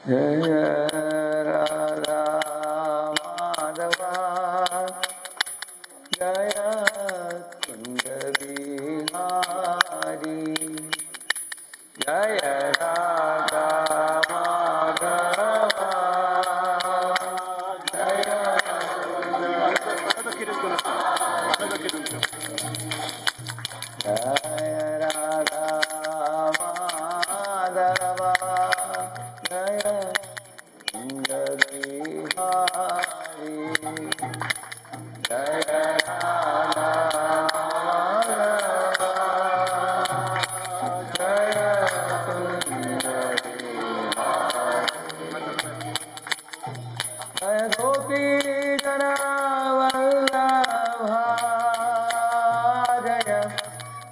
जय राधा माधवा जय कुंज बिहारी जय राधा माधवा जय राधा माधवा जय कुंज बिहारी जय राधा माधवा जय कुंज जय गोपी जना वल्लभा जय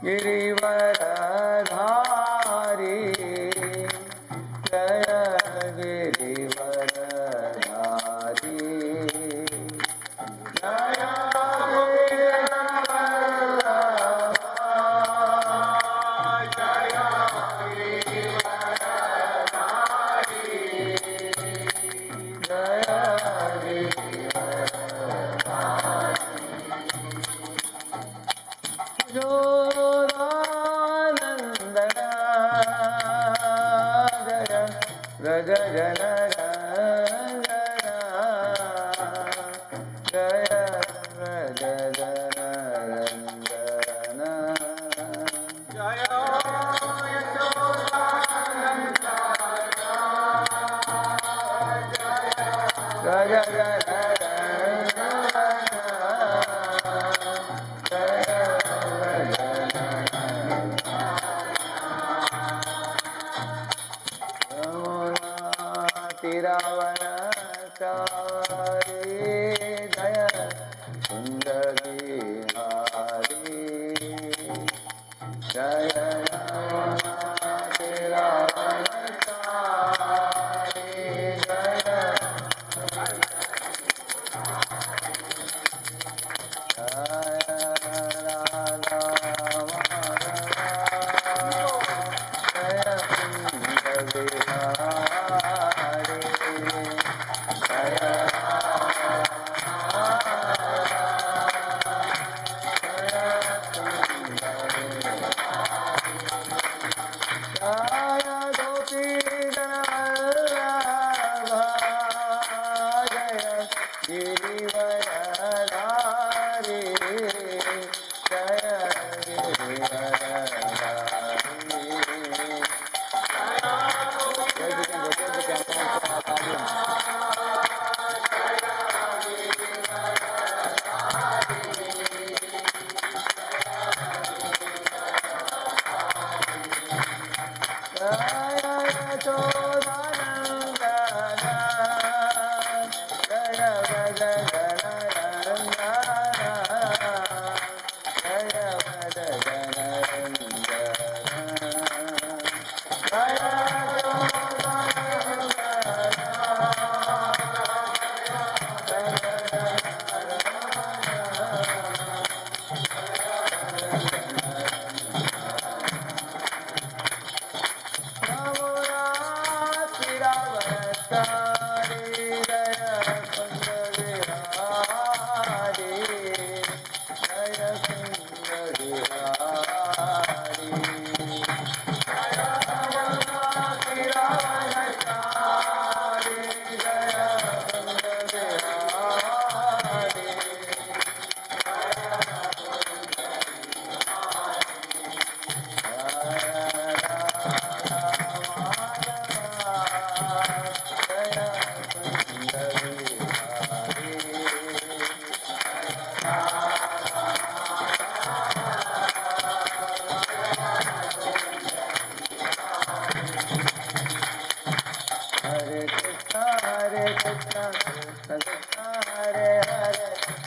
गिरिवरधारी जय गिरिवरधारी जय गोपी जना वल्लभा जय गिरिवरधारी जय Yodanandana Jaya Raja Jana Rangana Jaya Raja Jana Rangana Jaya Yodanandana Raja Jana Ravanachari Jaya Kunja Bihari Jaya Ravanachari Jaya Radha Madhava Jaya Kunja Bihari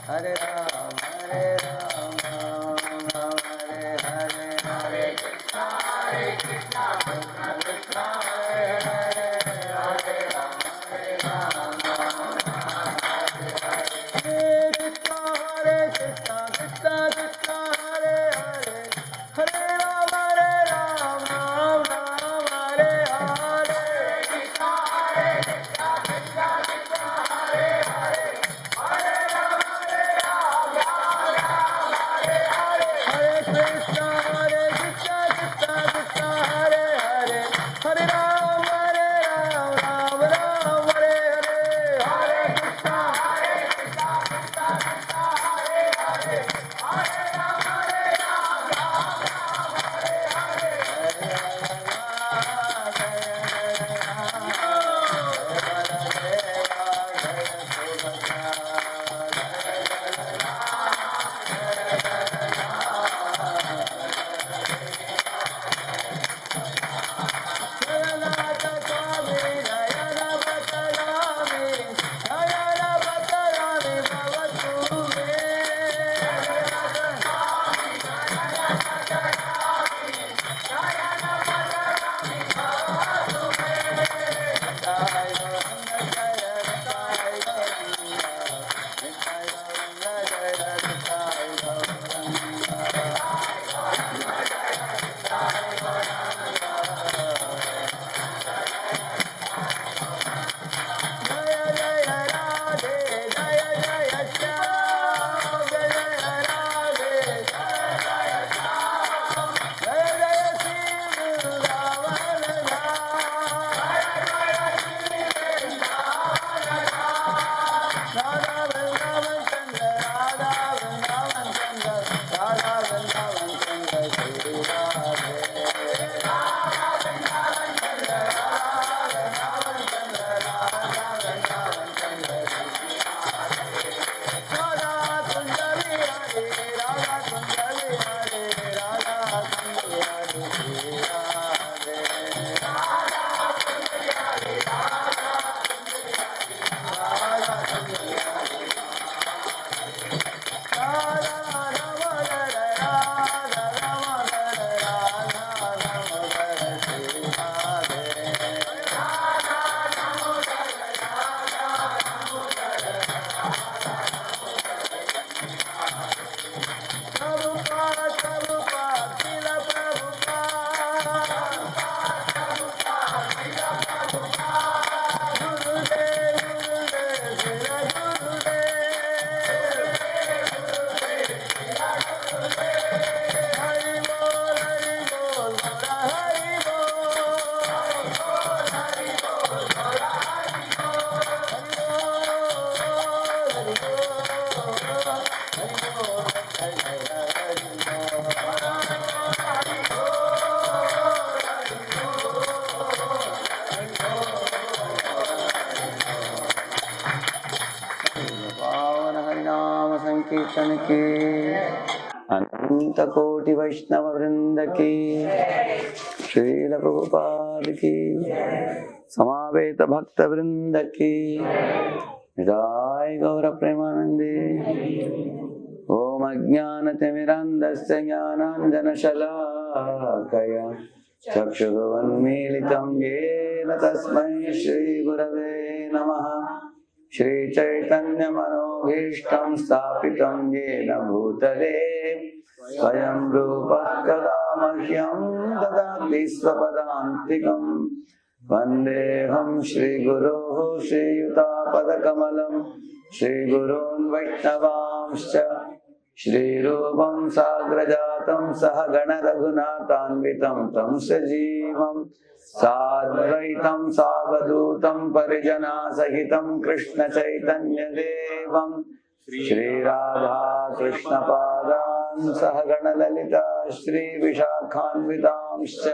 Hare कीर्तन की, अनंत कोटि वैष्णव वृंद की, श्रील प्रभुपाद की, समावेत भक्त वृंद की, जय गौर प्रेमानंदे। ओम अज्ञानतिमिरान्धस्य ज्ञानाञ्जनशलाकया चक्षुरुन्मीलितं येन तस्मै श्रीगुरवे नमः। श्रीचैतन्यमनोभीष्टं स्थापितं येन भूतले स्वयं रूपः कदा मह्यं ददाति स्वपदान्तिकं। वन्देऽहं श्रीगुरोः श्रीयुतापदकमलं श्रीगुरून् वैष्णवांश्च श्रीरूपं साग्रजातं सहगण रघुनाथान्वितं तं सजीवं साद्वैतं सावधूतं परिजनासहितं कृष्णचैतन्यदेवं श्रीराधा कृष्णपादान् सहगण ललिता श्रीविशाखान्वितांश्च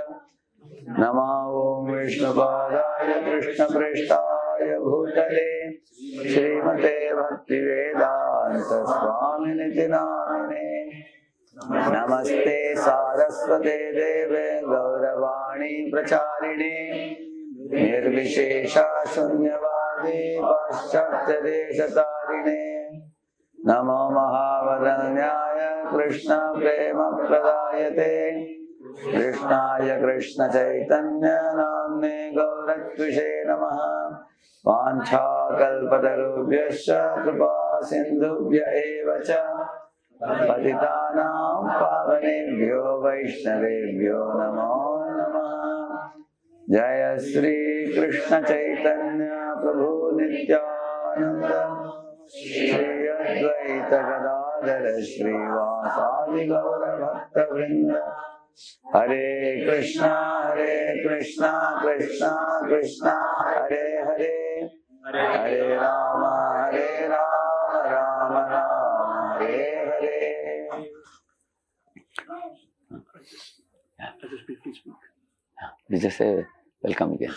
नमो ॐ विष्णुपादाय कृष्णप्रेष्ठाय भूतले श्रीमते भक्तिवेदान्त स्वामिनिति नामिने। नमस्ते सारस्वते देवे गौरवाणी प्रचारिणे निर्विशेषा शून्यवादी पाश्चात्यदेशतारिणे। नमो महावदन्याय कृष्ण प्रेम प्रदायते कृष्णाय कृष्ण चैतन्य नाम्ने गौरत्विषे नमः। वाञ्छाकल्पतरुभ्यश्च कृपा सिन्धुभ्य एव च पतितानां पावनेभ्यो वैष्णवेभ्यो नमो नमः। जय श्री कृष्ण चैतन्य प्रभु नित्यानंद श्री अद्वैत गदाधर श्रीवासादि गौर भक्त वृंद। हरे कृष्णा कृष्णा कृष्णा हरे हरे, हरे Ram Ram Ram Hare Hare. You just say welcome again.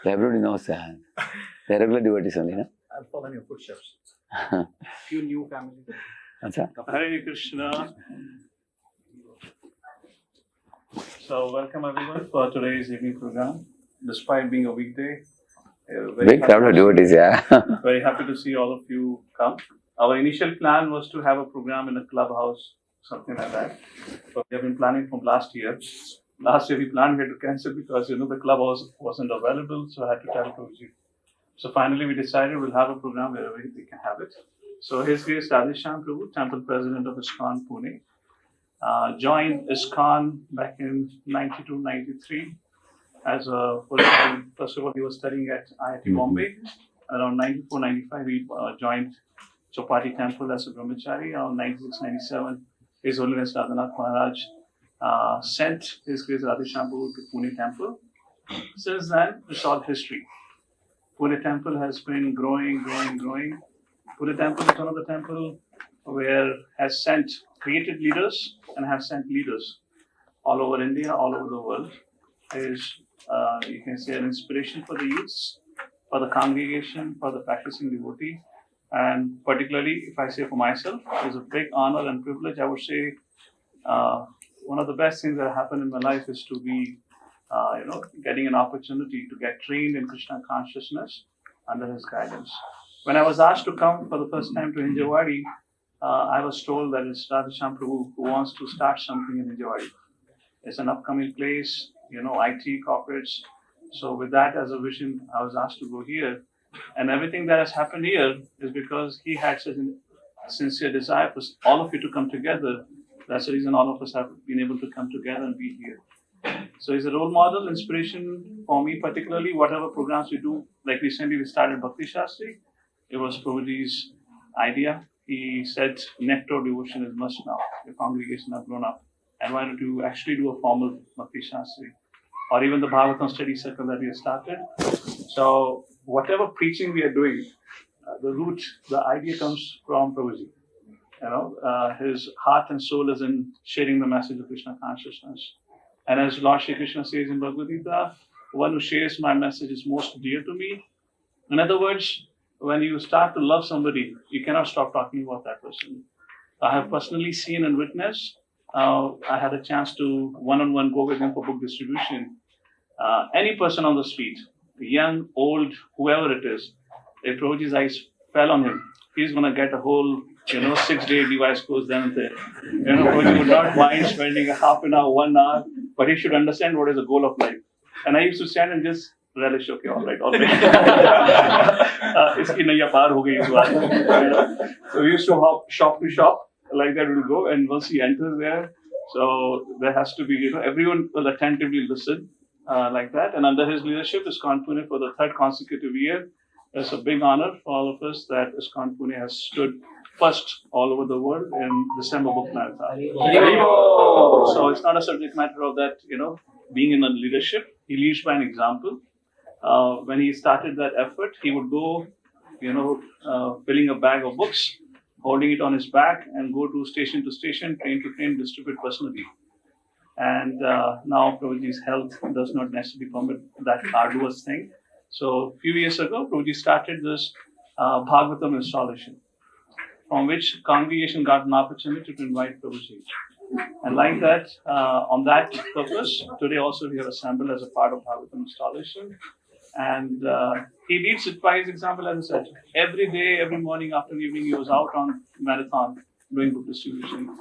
Everybody knows that. They're regular devotees only, no? I'll follow in your footsteps. Few new families. Achha. Hare Krishna. So welcome everyone for today's evening program. Despite being a weekday, Big crowd of devotees, yeah. very happy to see all of you come. Our initial plan was to have a program in a clubhouse, something like that. But we have been planning from last year. Last year we planned, we had to cancel because the clubhouse wasn't available, so I had to tell Prabhuji. So finally we decided we'll have a program wherever we can have it. So His Grace Radheshyam Prabhu, Temple President of ISKCON Pune, joined ISKCON back in 92-93 as a full-time. First of all, he was studying at IIT Bombay. Around 94-95, he joined Chopati Temple as a brahmachari. Around 96-97, His Holiness Radhanath Maharaj sent His Grace Radheshyam Prabhu to Pune Temple. Since then, it's all history. Pune Temple has been growing. Pune Temple is one of the temple where has created leaders and have sent leaders all over India, all over the world. Is you can say an inspiration for the youths, for the congregation, for the practicing devotee, and particularly if I say for myself, it's a big honor and privilege. I would say one of the best things that happened in my life is to be getting an opportunity to get trained in Krishna consciousness under his guidance. When I was asked to come for the first time to Hinjawadi, I was told that it's Radheshyam Prabhu who wants to start something in Hinjawadi. It's an upcoming place, IT corporates. So with that as a vision, I was asked to go here. And everything that has happened here is because he had such a sincere desire for all of you to come together. That's the reason all of us have been able to come together and be here. So he's a role model, inspiration for me, particularly whatever programs we do. Like recently we started Bhakti Shastri. It was Prabhuji's idea. He said nectar devotion is must now. The congregation have grown up. And why don't you actually do a formal Bhakti Shastri? Or even the Bhagavatam study circle that we have started. So whatever preaching we are doing, the root, the idea comes from Prabhuji. His heart and soul is in sharing the message of Krishna consciousness. And as Lord Shri Krishna says in Bhagavad Gita, one who shares my message is most dear to me. In other words, when you start to love somebody, you cannot stop talking about that person. I have personally seen and witnessed. I had a chance to one-on-one go with him for book distribution. Any person on the street, young, old, whoever it is, if Prabhuji's eyes fell on him, he's going to get a whole, 6-day device course done there. Prabhuji would not mind spending a half an hour, 1 hour, but he should understand what is the goal of life. And I used to stand and just relish, okay, all right. Iski naiya paar ho gayi is baar. So we used to hop shop to shop, like that we'll go, and once he enters there, so there has to be, everyone will attentively listen, like that. And under his leadership, ISKCON Pune for the 3rd consecutive year, it's a big honor for all of us that ISKCON Pune has stood first all over the world in December Book Marathon. So it's not a subject matter of that, being in a leadership. He leads by an example. When he started that effort, he would go, filling a bag of books, holding it on his back, and go to station, train to train, distribute personally. And now Prabhuji's health does not necessarily permit that arduous thing. So a few years ago, Prabhuji started this Bhagavatam installation, from which congregation got an opportunity to invite Prabhuji. And like that, on that purpose, today also we have assembled as a part of Bhagavatam installation. And he leads it by his example, as I said. Every day, every morning, after evening, he was out on marathon doing book distribution.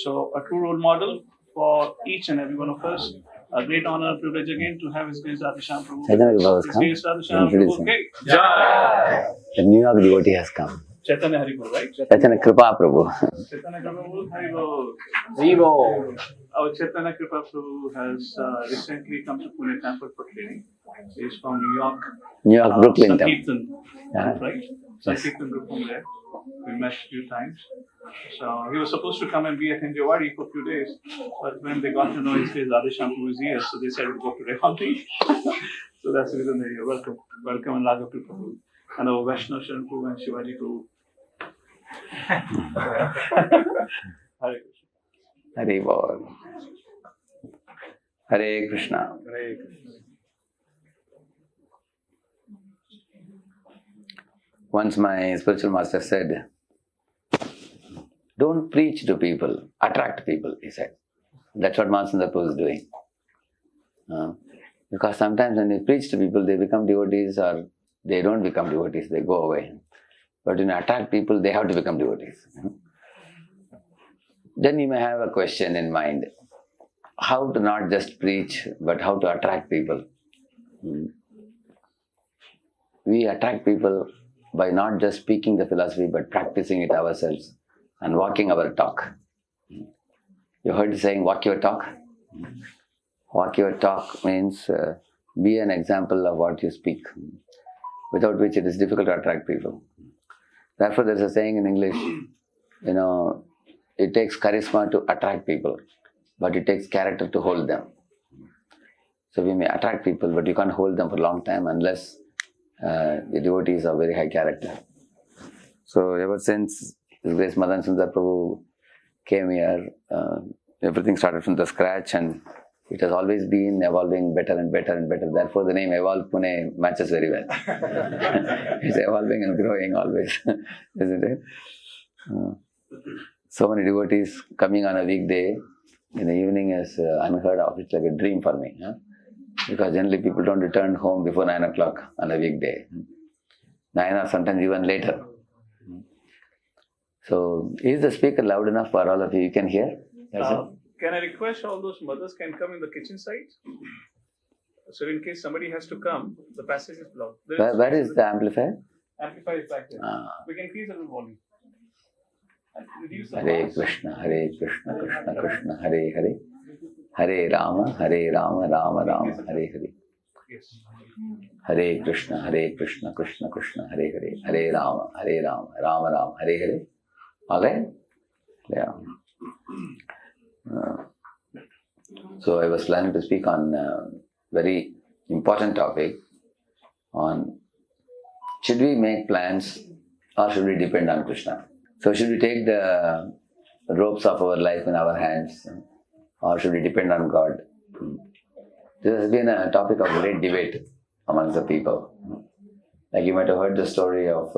So a true role model for each and every one of us. A great honor, privilege again to have His Grace Radheshyam Prabhu. His Grace Radheshyam Prabhu. Okay. The New York devotee has come. Chaitanya Haribol, right? Chaitanya Kripa Prabhu. Chaitanya Haribol, Haribol. Haribol. Our Chaitanya Kripa Prabhu has recently come to Pune Temple for training. He's from New York. New York, Brooklyn. Sankirtan, Yeah. right? Sankirtan group from there. We met a few times. So he was supposed to come and be at Hinjawadi for a few days. But when they got to know His Grace Radheshyam Prabhu is here, so they said we'll go to Revanti. So that's the reason they're here. Welcome. Welcome and Raghav Prabhu. And our Vaishnav Sharan Prabhu and Shivaji Prabhu. Hare Krishna. Hare Bol. Hare Krishna. Hare Krishna. Once my spiritual master said, don't preach to people, attract people, he said. That's what Mahasundar Prabhu is doing. Because sometimes when you preach to people, they become devotees, or they don't become devotees, they go away. But when you attract people, they have to become devotees. Then you may have a question in mind. How to not just preach, but how to attract people? We attract people by not just speaking the philosophy, but practicing it ourselves and walking our talk. You heard the saying, walk your talk? Walk your talk means be an example of what you speak, without which it is difficult to attract people. Therefore, there is a saying in English, it takes charisma to attract people, but it takes character to hold them. So we may attract people, but you can't hold them for a long time unless the devotees are very high character. So ever since His Grace Madan Sundar Prabhu came here, everything started from the scratch, and it has always been evolving better and better and better. Therefore the name Evolve Pune matches very well. It's evolving and growing always, isn't it? So many devotees coming on a weekday in the evening is unheard of. It's like a dream for me. Because generally people don't return home before 9 o'clock on a weekday. 9 or sometimes even later. So, is the speaker loud enough for all of you? You can hear? Can I request all those mothers can come in the kitchen side? So in case somebody has to come, the passage is blocked. Where is the amplifier? Amplifier is back there. We can increase a little volume. And reduce the Hare noise. Krishna, Krishna Krishna, Hare Hare. Hare Rama, Rama Rama, Hare Hare. Yes. Hare Krishna, Krishna Krishna, Hare Hare. Hare Rama, Rama Rama, Hare Hare. Alright? Yeah. So I was planning to speak on a very important topic on should we make plans or should we depend on Krishna? So should we take the ropes of our life in our hands or should we depend on God? This has been a topic of great debate amongst the people. Like you might have heard the story of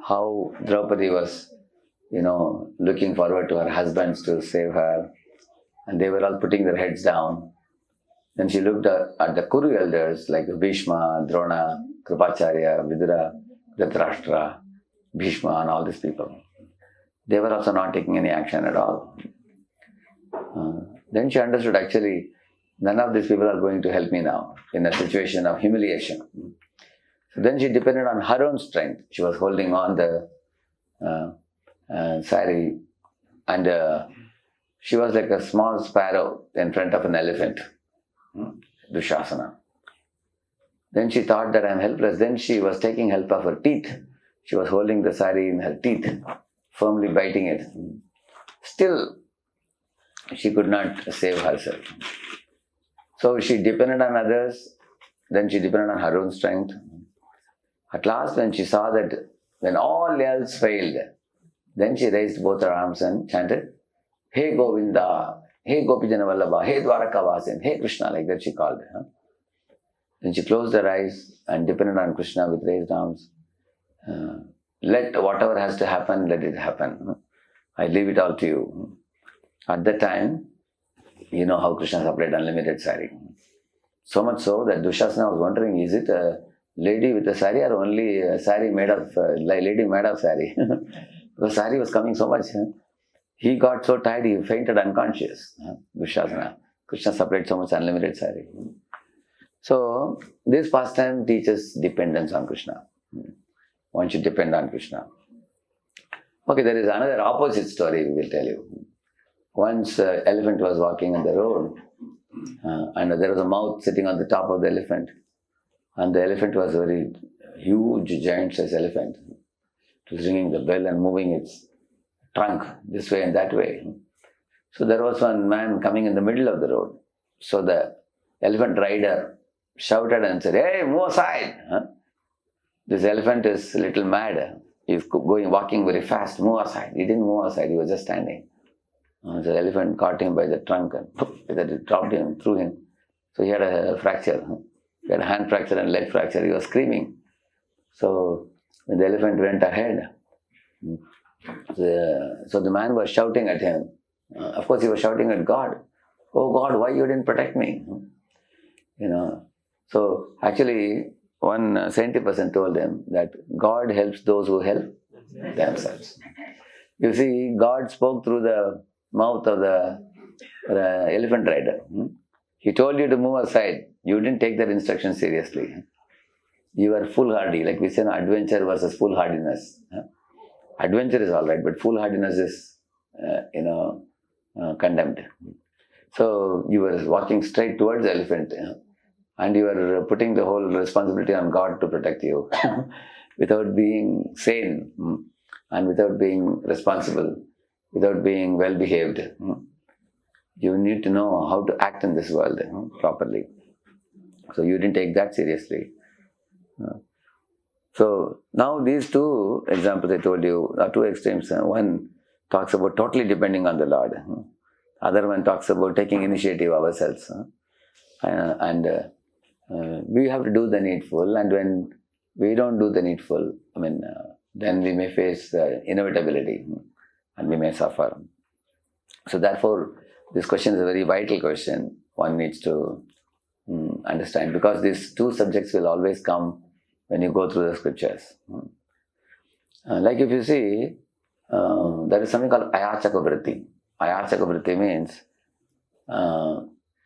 how Draupadi was, looking forward to her husbands to save her. And they were all putting their heads down. Then she looked at the Kuru elders like Bhishma, Drona, Kripacharya, Vidura, Dhritarashtra, Bhishma, and all these people. They were also not taking any action at all. Then she understood, actually, none of these people are going to help me now in a situation of humiliation. So then she depended on her own strength. She was holding on the sari, and she was like a small sparrow in front of an elephant, Dushasana. Then she thought that I am helpless. Then she was taking help of her teeth. She was holding the sari in her teeth, firmly biting it. Still, she could not save herself. So she depended on others, then she depended on her own strength. At last, when she saw that when all else failed, then she raised both her arms and chanted, Hey Govinda, Hey Gopijana Vallabha, Hey Dwarakavasin, Hey Krishna, like that she called. Then she closed her eyes and depended on Krishna with raised arms. Let whatever has to happen, let it happen. I leave it all to you. At that time, you know how Krishna supplied unlimited sari. So much so that Dushasana was wondering, is it a lady with a sari or only a sari made of, lady made of sari? Because sari was coming so much. He got so tired, he fainted unconscious. Dushasana. Krishna supplied so much unlimited sari. So, this pastime teaches dependence on Krishna. One should depend on Krishna. Okay, there is another opposite story we will tell you. Once an elephant was walking on the road, and there was a mouth sitting on the top of the elephant. And the elephant was a very huge, giant-sized elephant. It was ringing the bell and moving its trunk this way and that way. So there was one man coming in the middle of the road. So the elephant rider shouted and said, Hey, move aside! This elephant is a little mad. He's walking very fast. Move aside. He didn't move aside. He was just standing. The elephant caught him by the trunk and it dropped him, threw him. So he had a fracture. He had a hand fracture and leg fracture. He was screaming. So when the elephant went ahead, so the man was shouting at him. Of course, he was shouting at God. Oh God, why you didn't protect me? So actually, one scientific person told him that God helps those who help themselves. You see, God spoke through the mouth of the elephant rider. He told you to move aside. You didn't take that instruction seriously. You were foolhardy, like we say, adventure versus foolhardiness. Adventure is all right, but foolhardiness is, condemned. So you were walking straight towards the elephant, and you were putting the whole responsibility on God to protect you, without being sane, and without being responsible, without being well behaved. You need to know how to act in this world properly. So you didn't take that seriously. So now these two examples I told you are two extremes. One talks about totally depending on the Lord. Other one talks about taking initiative ourselves. And we have to do the needful, and when we don't do the needful, then we may face inevitability and we may suffer. So therefore, this question is a very vital question. One needs to understand, because these two subjects will always come when you go through the scriptures. Like if you see, there is something called Ayachaka Vritti. Ayachaka Vritti means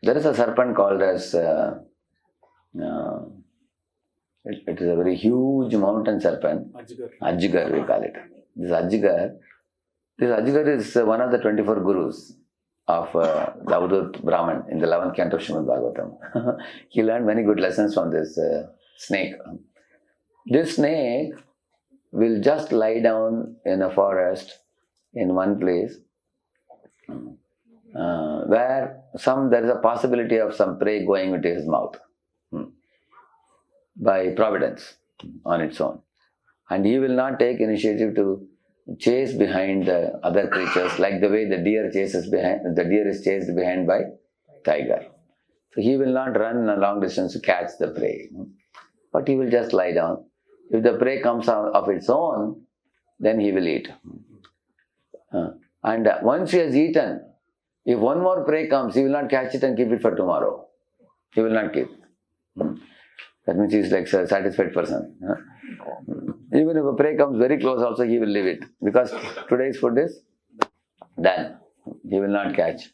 there is a serpent called as it is a very huge mountain serpent. Ajgar we call it. This Ajgar is one of the 24 gurus of the Avadut Brahman in the 11th canto of Srimad Bhagavatam. He learned many good lessons from this snake. This snake will just lie down in a forest in one place where there is a possibility of some prey going into his mouth by providence on its own. And he will not take initiative to chase behind the other creatures like the way the deer is chased behind by tiger. So he will not run a long distance to catch the prey, but he will just lie down. If the prey comes out of its own, then he will eat. And once he has eaten, if one more prey comes, he will not catch it and keep it for tomorrow. He will not keep. That means he is like a satisfied person. Even if a prey comes very close also, he will leave it. Because today's food is done. He will not catch.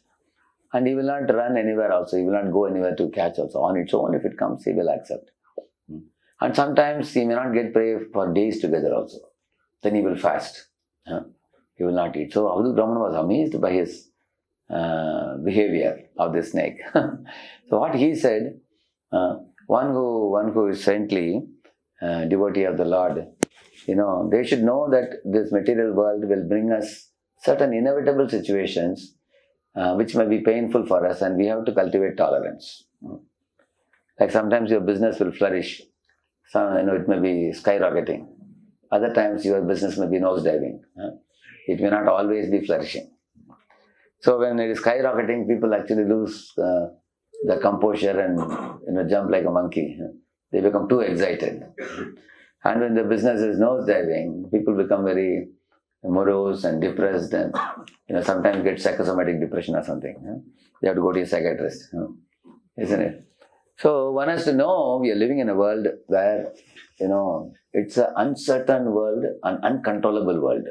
And he will not run anywhere also. He will not go anywhere to catch also. On its own, if it comes, he will accept. And sometimes he may not get prey for days together also. Then he will fast. He will not eat. So Avadhut Brahman was amazed by his behavior of the snake. So what he said, one who is saintly devotee of the Lord, they should know that this material world will bring us certain inevitable situations which may be painful for us, and we have to cultivate tolerance. Like sometimes your business will flourish. It may be skyrocketing. Other times your business may be nosediving. It may not always be flourishing. So when it is skyrocketing, people actually lose the composure and jump like a monkey. They become too excited. And when the business is nosediving, people become very morose and depressed, and sometimes get psychosomatic depression or something. They have to go to a psychiatrist, isn't it? So one has to know we are living in a world where it's an uncertain world, an uncontrollable world.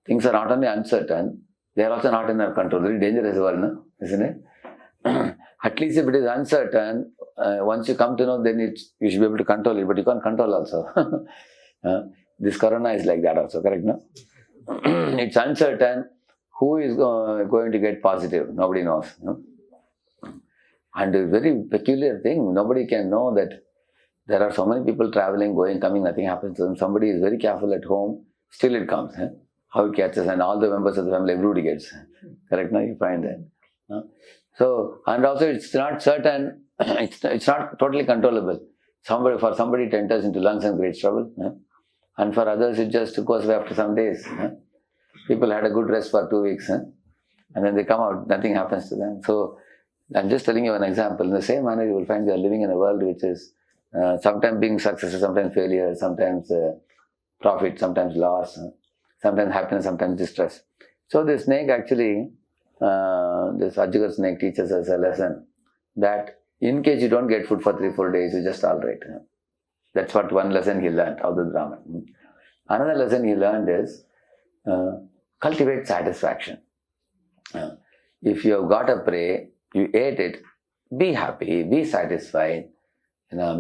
Things are not only uncertain, they are also not in our control. Very dangerous world, isn't it? At least if it is uncertain, once you come to know, then you should be able to control it, but you can't control also. This corona is like that also, correct, no? It's uncertain. Who is going to get positive? Nobody knows. No? And a very peculiar thing, nobody can know that there are so many people traveling, going, coming, nothing happens to them. Somebody is very careful at home, still it comes. How it catches, and all the members of the family, everybody gets. Correct, no? You find that. So, and also it's not certain, it's not totally controllable. For somebody it enters into lungs and creates trouble. And for others it just goes away after some days. People had a good rest for 2 weeks. And then they come out, nothing happens to them. So, I'm just telling you an example. In the same manner, you will find we are living in a world which is sometimes being successful, sometimes failure, sometimes profit, sometimes loss, sometimes happiness, sometimes distress. So the snake actually, this Ajjagar snake teaches us a lesson that in case you don't get food for 3-4 days, you're just alright. That's what one lesson he learned of the Brahman. Another lesson he learned is cultivate satisfaction. If you have got a prey, you ate it, be happy, be satisfied,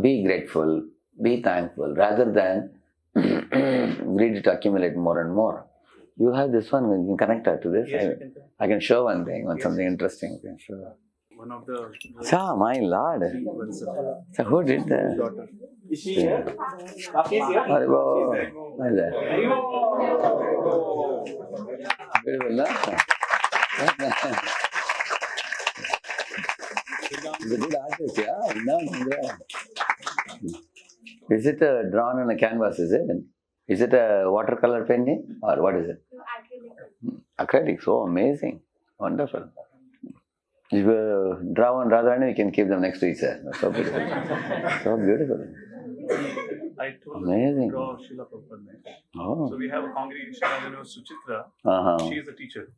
be grateful, be thankful, rather than greedy to accumulate more and more. You have this one, you can connect that to this. Yes, I can show one thing, Yes. something interesting. I can show. One of the My Lord. So who did that? Is she here? Kaki is here? Oh, why is that? Beautiful, no? He's a good artist, yeah. No, yeah. Is it drawn on a canvas, is it? Is it a watercolor painting or what is it? Acrylic, so amazing. Wonderful. If you draw one Radharani, you can keep them next to each other. So beautiful. So beautiful. I told Amazing. her to draw Srila Prabhupada next. Oh. So we have a congregation, her name was Suchitra. Uh-huh. She is a teacher.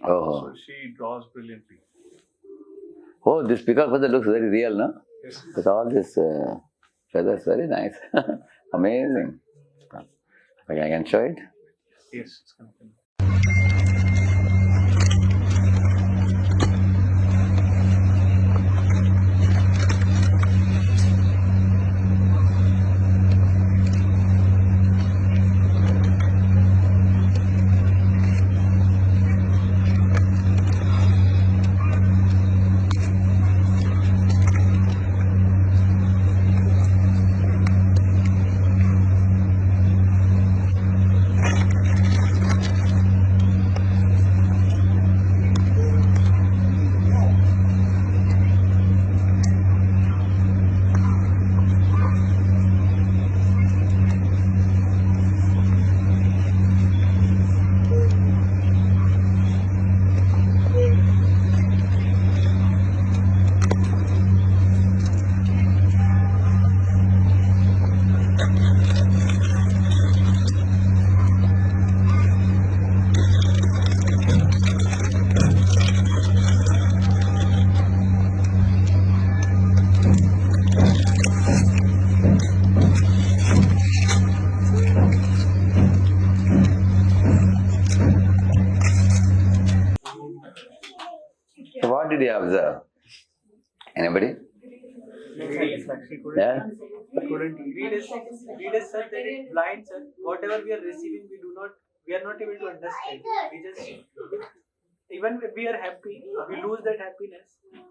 Oh. So she draws brilliantly. Oh, this peacock feather looks very real, no? Yes. With all this feathers, very nice. Amazing. Okay, I can show it. Yes, it's kind of Anybody observe? Anybody? Yeah? Greed is such that it blinds us. Whatever we are receiving, we are not able to understand. We just, even if we are happy, we lose that happiness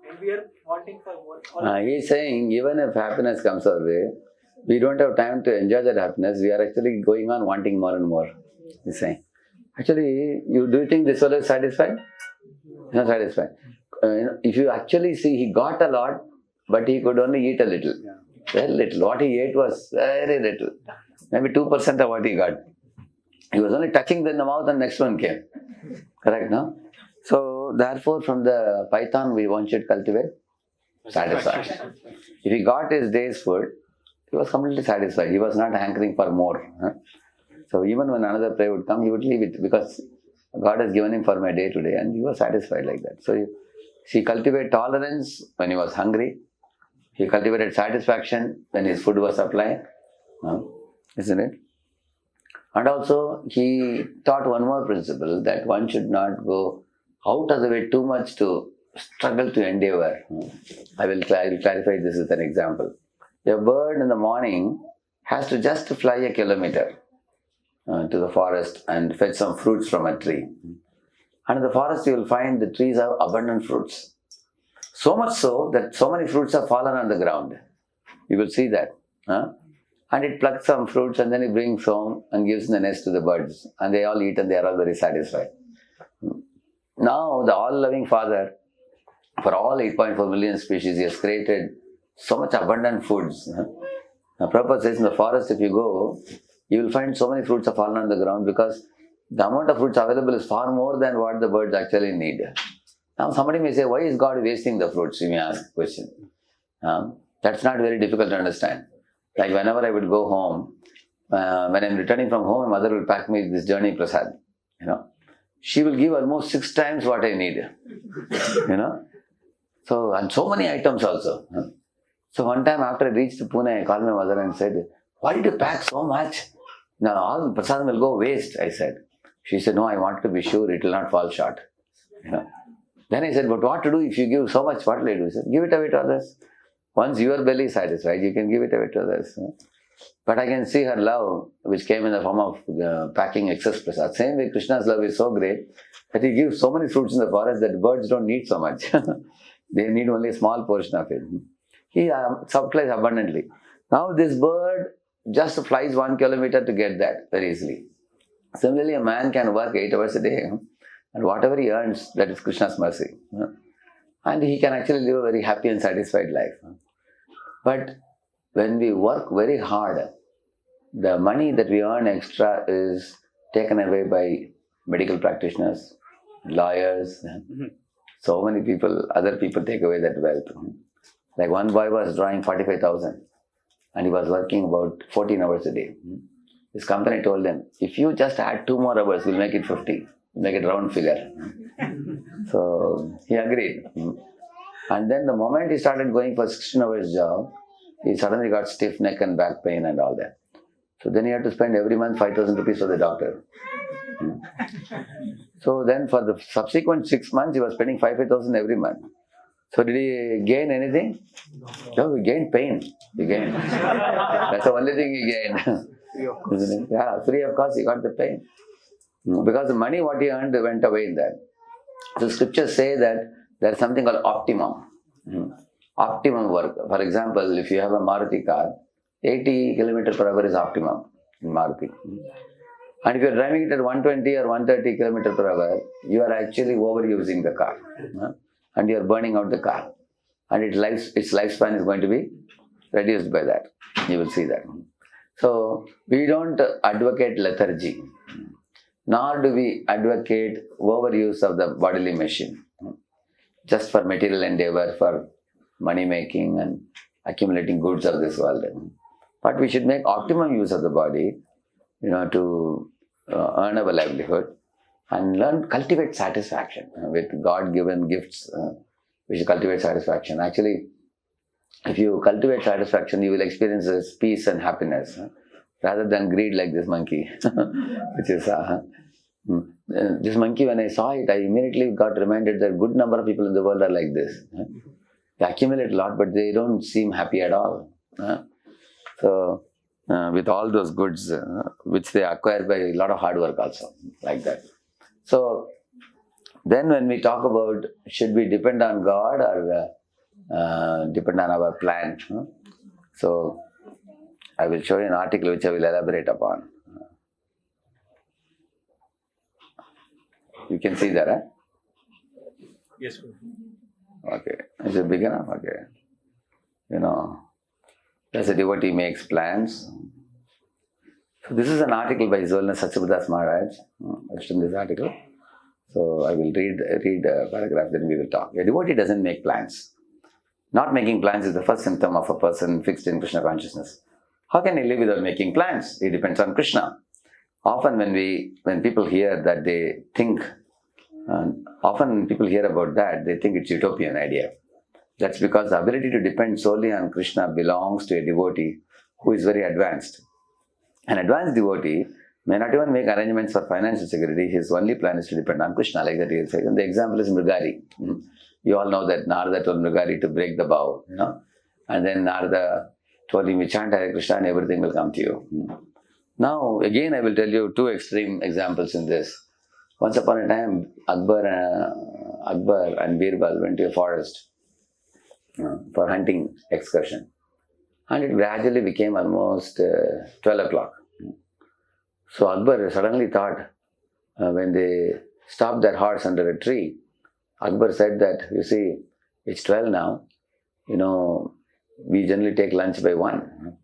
and we are wanting for more. He's saying even if happiness comes our way, we don't have time to enjoy that happiness. We are actually going on wanting more and more. He's saying. Actually, do you think this fellow is satisfied? He's not satisfied. If you actually see, he got a lot, but he could only eat a little. Very little. What he ate was very little. Maybe 2% of what he got. He was only touching the mouth and next one came. Correct, no? So, therefore, from the python, one should cultivate satisfaction. If he got his day's food, he was completely satisfied. He was not hankering for more. So, even when another prey would come, he would leave it because God has given him for my day today and he was satisfied like that. So, he cultivated tolerance when he was hungry. He cultivated satisfaction when his food was supplied. Isn't it? And also, he taught one more principle that one should not go out of the way too much to struggle to endeavor. I will clarify this with an example. A bird in the morning has to just fly a kilometer to the forest and fetch some fruits from a tree. And in the forest, you will find the trees have abundant fruits. So much so that so many fruits have fallen on the ground. You will see that. And it plucks some fruits and then it brings home and gives the nest to the birds. And they all eat and they are all very satisfied. Now, the all-loving Father, for all 8.4 million species, he has created so much abundant foods. Now, Prabhupada says in the forest, if you go, you will find so many fruits have fallen on the ground because the amount of fruits available is far more than what the birds actually need. Now, somebody may say, why is God wasting the fruits? You may ask a question. That's not very difficult to understand. Like whenever I would go home, when I'm returning from home, my mother will pack me this journey prasad. She will give almost 6 times what I need. So, and so many items also. So one time after I reached Pune, I called my mother and said, why did you pack so much? Now all prasad will go waste, I said. She said, no, I want to be sure it will not fall short. Then I said, but what to do if you give so much? What will I do? He said, give it away to others. Once your belly is satisfied, you can give it away to others. But I can see her love, which came in the form of packing excess prasad. Same way, Krishna's love is so great that he gives so many fruits in the forest that birds don't need so much. They need only a small portion of it. He supplies abundantly. Now this bird just flies 1 kilometer to get that very easily. Similarly, a man can work 8 hours a day and whatever he earns, that is Krishna's mercy. And he can actually live a very happy and satisfied life. But when we work very hard, the money that we earn extra is taken away by medical practitioners, lawyers. So many people, other people take away that wealth. Like one boy was drawing 45,000 and he was working about 14 hours a day. His company told him, if you just add 2 more hours, we'll make it 50. We'll make it round figure. So he agreed. And then the moment he started going for 16 hours job, he suddenly got stiff neck and back pain and all that. So then he had to spend every month 5,000 rupees for the doctor. So then for the subsequent 6 months, he was spending 5,000 every month. So did he gain anything? No, he gained pain. He gained. That's the only thing he gained. Isn't it? Yeah, free of cost, he got the pain. Because the money what he earned went away in that. So scriptures say that there is something called optimum. Optimum work. For example, if you have a Maruti car, 80 km per hour is optimum in Maruti. And if you are driving it at 120 or 130 km per hour, you are actually overusing the car. And you are burning out the car. And its lifespan is going to be reduced by that. You will see that. So, we don't advocate lethargy. Nor do we advocate overuse of the bodily machine. Just for material endeavor, for money making and accumulating goods of this world. But we should make optimum use of the body, to earn our livelihood and cultivate satisfaction with God-given gifts. We should cultivate satisfaction. Actually, if you cultivate satisfaction, you will experience peace and happiness rather than greed like this monkey, which is. this monkey, when I saw it, I immediately got reminded that good number of people in the world are like this. They accumulate a lot, but they don't seem happy at all. So, with all those goods, which they acquire by a lot of hard work also, like that. So, then when we talk about should we depend on God or depend on our plan? So, I will show you an article which I will elaborate upon. You can see that, huh? Yes, sir. Okay. Is it big enough? Okay. As a devotee makes plans. So this is an article by His Holiness Satyabhadas Maharaj. I've written this article. So I will read a paragraph, then we will talk. A devotee doesn't make plans. Not making plans is the first symptom of a person fixed in Krishna consciousness. How can he live without making plans? It depends on Krishna. Often when people hear that, they think, often people hear about that, they think it's utopian idea. That's because the ability to depend solely on Krishna belongs to a devotee who is very advanced. An advanced devotee may not even make arrangements for financial security. His only plan is to depend on Krishna, like that he will say. And the example is Mrigari. You all know that Narada told Mrigari to break the bow, and then Narada told him, you chant Hare Krishna and everything will come to you. Now, again, I will tell you two extreme examples in this. Once upon a time, Akbar and Birbal went to a forest for hunting excursion. And it gradually became almost 12 o'clock. So Akbar suddenly thought, when they stopped their horse under a tree, Akbar said that, you see, it's 12 now, we generally take lunch by 1.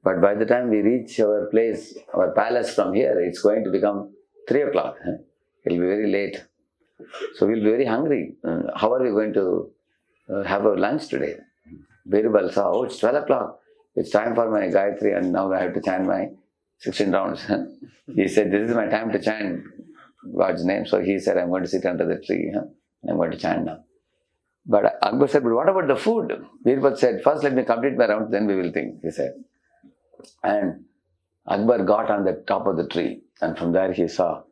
But by the time we reach our place, our palace from here, it's going to become 3 o'clock. It'll be very late. So we'll be very hungry. How are we going to have our lunch today? Birbal saw, oh, it's 12 o'clock. It's time for my Gayatri and now I have to chant my 16 rounds. He said, this is my time to chant God's name. So he said, I'm going to sit under the tree. I'm going to chant now. But Akbar said, but what about the food? Birbal said, first let me complete my round, then we will think, he said. And Akbar got on the top of the tree, and from there he saw,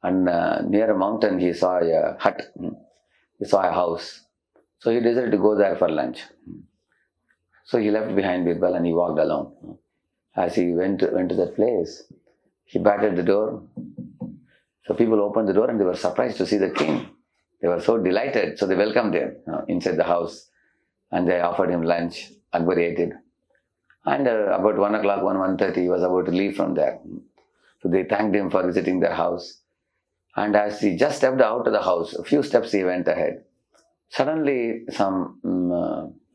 and near a mountain he saw a hut, he saw a house. So he decided to go there for lunch. So he left behind Birbal and he walked alone. As he went to that place, he battered the door. So people opened the door and they were surprised to see the king. They were so delighted, so they welcomed him inside the house and they offered him lunch. Akbar ate it. And about 1 o'clock, 1:30, he was about to leave from there. So they thanked him for visiting their house. And as he just stepped out of the house, a few steps he went ahead. Suddenly some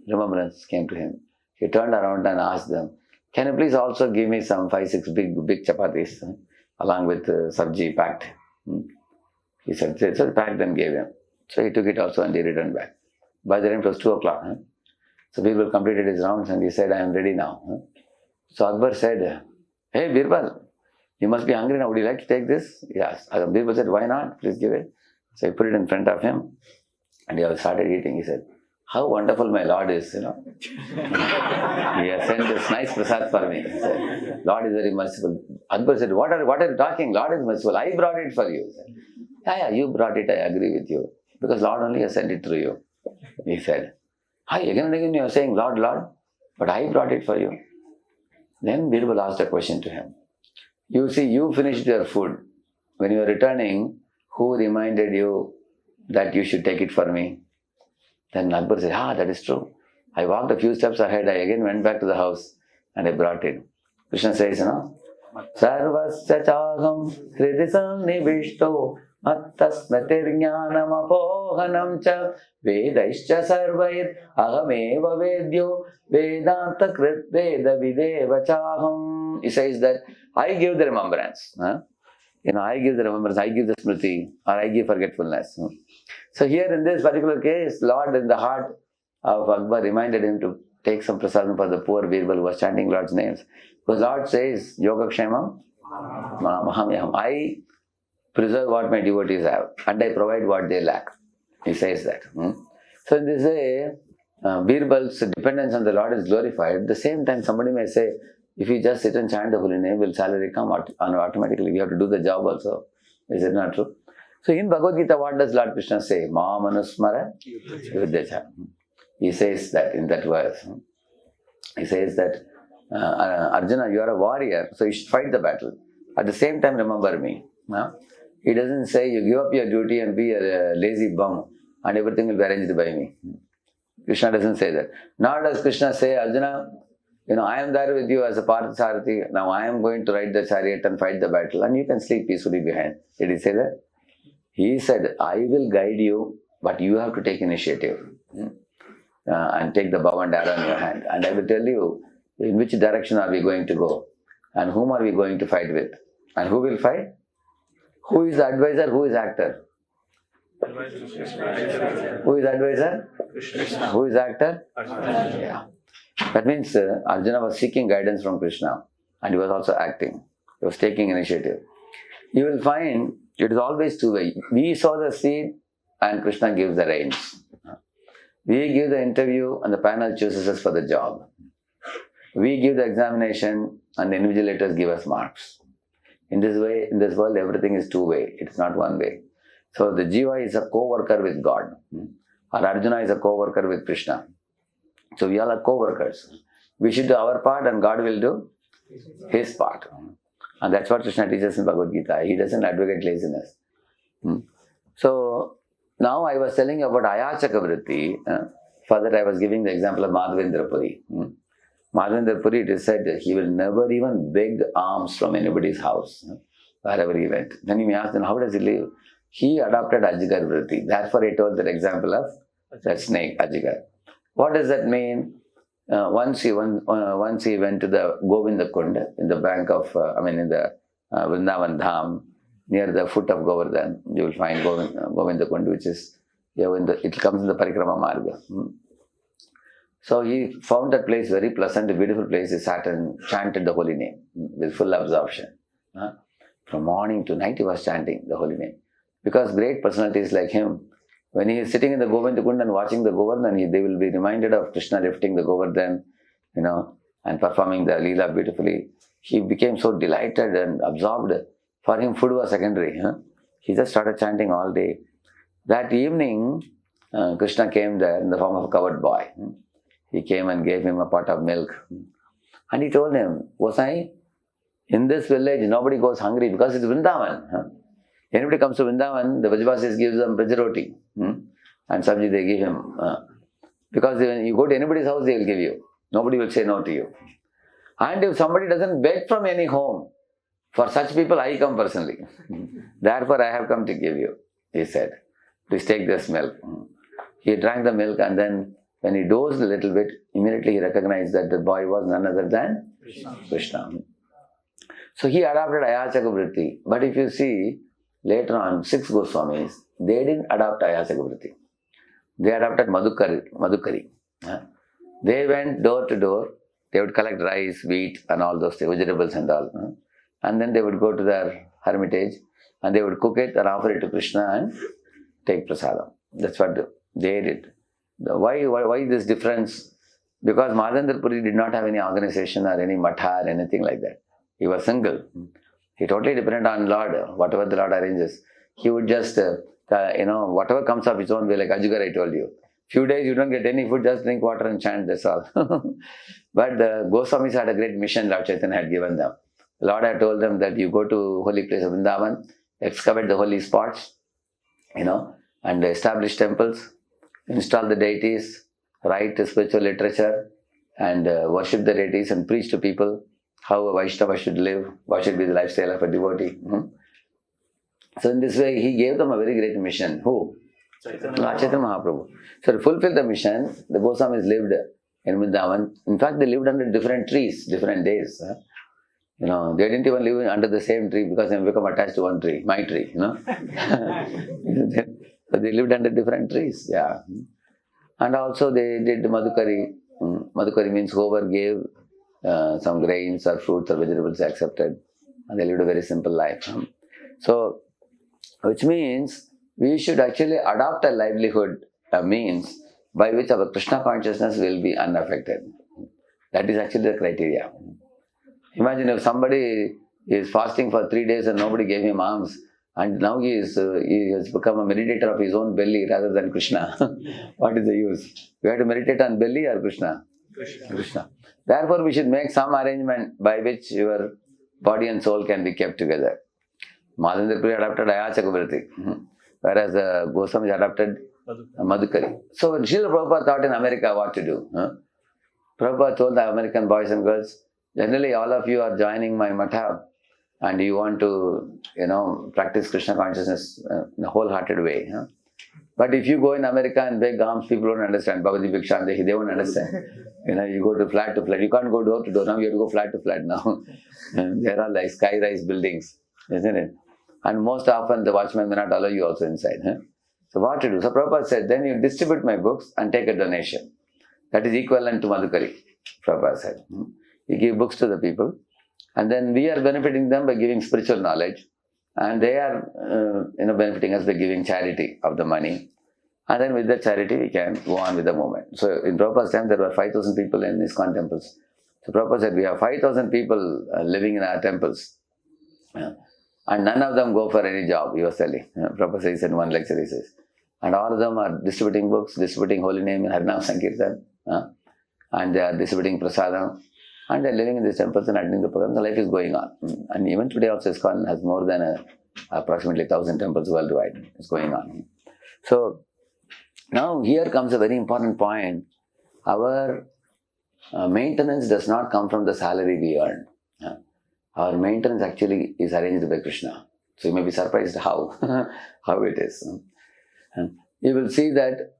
remembrance came to him. He turned around and asked them, can you please also give me some 5-6 big chapatis along with sabji packed? He said, so packed and gave him. So he took it also and he returned back. By the time it was 2 o'clock. So Birbal completed his rounds and he said, I am ready now. So Akbar said, hey Birbal, you must be hungry now. Would you like to take this? Yes. Birbal said, why not? Please give it. So he put it in front of him and he started eating. He said, how wonderful my Lord is, He has sent this nice prasad for me. He said, Lord is very merciful. Akbar said, what are you talking? Lord is merciful. I brought it for you. Said, yeah, you brought it. I agree with you. Because Lord only has sent it through you. He said, hi, again and again you are saying, Lord, Lord, but I brought it for you. Then Birbal asked a question to him. You see, you finished your food. When you were returning, who reminded you that you should take it for me? Then Akbar said, that is true. I walked a few steps ahead. I again went back to the house and I brought it. Krishna says, Sarvasya chagam hridisam nivishto attasmatirjnanam apohanam cha vedaischa sarvair ahameva vedyo vedanta krit veda videva chaham. He says that I give the remembrance. I give the remembrance, I give the smriti, or I give forgetfulness. So here in this particular case, Lord in the heart of Akbar reminded him to take some prasadam for the poor Birbal who was chanting Lord's names. Because Lord says, Yogakshemam Mahamyaham. I preserve what my devotees have and I provide what they lack. He says that. So in this way, Birbal's dependence on the Lord is glorified. At the same time, somebody may say, if you just sit and chant the holy name, will salary come automatically? We have to do the job also. Is it not true? So in Bhagavad Gita, what does Lord Krishna say? Ma manusmara yuddhacha. He says that in that verse. He says that Arjuna, you are a warrior, so you should fight the battle. At the same time, remember me. He doesn't say you give up your duty and be a lazy bum and everything will be arranged by me. Krishna doesn't say that. Nor does Krishna say, Arjuna, I am there with you as a Parthasarathi. Now I am going to ride the chariot and fight the battle and you can sleep peacefully behind. Did he say that? He said, I will guide you, but you have to take initiative. And take the bow and arrow in your hand. And I will tell you in which direction are we going to go and whom are we going to fight with. And who will fight? Who is the advisor? Who is actor? Who is advisor? Who is actor? Yeah. That means Arjuna was seeking guidance from Krishna and he was also acting. He was taking initiative. You will find it is always two ways. We sow the seed and Krishna gives the rains. We give the interview and the panel chooses us for the job. We give the examination and the invigilators give us marks. In this way, in this world, everything is two-way. It's not one way. So the Jiva is a co-worker with God. Or Arjuna is a co-worker with Krishna. So we all are co-workers. We should do our part and God will do His part. And that's what Krishna teaches in Bhagavad Gita. He doesn't advocate laziness. So now I was telling you about Ayachaka Vritti. Further I was giving the example of Madhavendra Puri. Madhavendra Puri, it is said that he will never even beg alms from anybody's house, wherever he went. Then you may ask, then how does he live? He adopted Ajigar Vritti. Therefore I told that example of that snake, Ajigar. What does that mean? Once he went to the Govinda Kund, in the bank of, in the Vrindavan Dham, near the foot of Govardhan, you will find Govinda Kund, which is, it comes in the Parikrama Marga. So he found that place very pleasant, a beautiful place. He sat and chanted the holy name with full absorption. From morning to night he was chanting the holy name. Because great personalities like him, when he is sitting in the Govinda Kund and watching the Govardhan, they will be reminded of Krishna lifting the Govardhan, and performing the Leela beautifully. He became so delighted and absorbed. For him, food was secondary. He just started chanting all day. That evening, Krishna came there in the form of a covered boy. He came and gave him a pot of milk. And he told him, Gosai, in this village, nobody goes hungry because it's Vrindavan. Anybody comes to Vrindavan, the Vrajavasis gives them Brajaroti. And sabji they give him. Because when you go to anybody's house, they will give you. Nobody will say no to you. And if somebody doesn't beg from any home, for such people I come personally. Therefore I have come to give you, he said. Please take this milk. He drank the milk and then when he dozed a little bit, immediately he recognized that the boy was none other than Krishna. So he adopted Ayachaka Vritti. But if you see, later on, 6 Goswamis, they didn't adopt Ayachaka Vritti. They adopted Madhukari. They went door to door. They would collect rice, wheat and all those vegetables and all. And then they would go to their hermitage and they would cook it and offer it to Krishna and take prasadam. That's what they did. Why this difference? Because Madhavendra Puri did not have any organization or any matha or anything like that. He was single. He totally depended on Lord, whatever the Lord arranges. He would just, whatever comes up his own way, like Ajigar I told you. Few days you don't get any food, just drink water and chant, that's all. But the Goswamis had a great mission Lord Chaitanya had given them. The Lord had told them that you go to holy place of Vrindavan, excavate the holy spots, and establish temples, install the deities, write spiritual literature, and worship the deities and preach to people how a Vaishnava should live, what should be the lifestyle of a devotee. So in this way, he gave them a very great mission. Who? Chaitanya Mahaprabhu. So to fulfill the mission, the Goswamis lived in Vrindavan. In fact, they lived under different trees, different days. They didn't even live under the same tree because they become attached to one tree, my tree, So they lived under different trees, yeah. And also they did Madhukari. Madhukari means whoever gave some grains or fruits or vegetables accepted. And they lived a very simple life. So, which means we should actually adopt a livelihood, a means by which our Krishna consciousness will be unaffected. That is actually the criteria. Imagine if somebody is fasting for 3 days and nobody gave him alms, And now he has become a meditator of his own belly rather than Krishna. What is the use? We have to meditate on belly or Krishna? Krishna. Therefore, we should make some arrangement by which your body and soul can be kept together. Madhavendra Puri adopted Aya Chakravarti, whereas Goswami adopted Madhukari. So when Srila Prabhupada thought in America what to do, Prabhupada told the American boys and girls, generally all of you are joining my matha and you want to, practice Krishna consciousness in a wholehearted way. But if you go in America and beg alms, people don't understand. Babaji Bhikshandehi, they won't understand. You go to flat to flat. You can't go door to door. Now you have to go flat to flat now. There are like sky-rise buildings, isn't it? And most often the watchman may not allow you also inside. So what to do? So Prabhupada said, then you distribute my books and take a donation. That is equivalent to Madhukari, Prabhupada said. You give books to the people and then we are benefiting them by giving spiritual knowledge and they are benefiting us by giving charity of the money. And then with the charity we can go on with the movement. So in Prabhupada's time there were 5,000 people in ISKCON temples. So Prabhupada said, we have 5,000 people living in our temples. And none of them go for any job, he was telling. Prabhupada says in one lecture, he says. And all of them are distributing books, distributing holy name in Harinam Sankirtan. And they are distributing prasadam. And they are living in these temples and attending the program. The life is going on. And even today also ISKCON has more than approximately 1,000 temples worldwide. It's going on. So now here comes a very important point. Our maintenance does not come from the salary we earn. Our maintenance actually is arranged by Krishna. So you may be surprised how it is. And you will see that,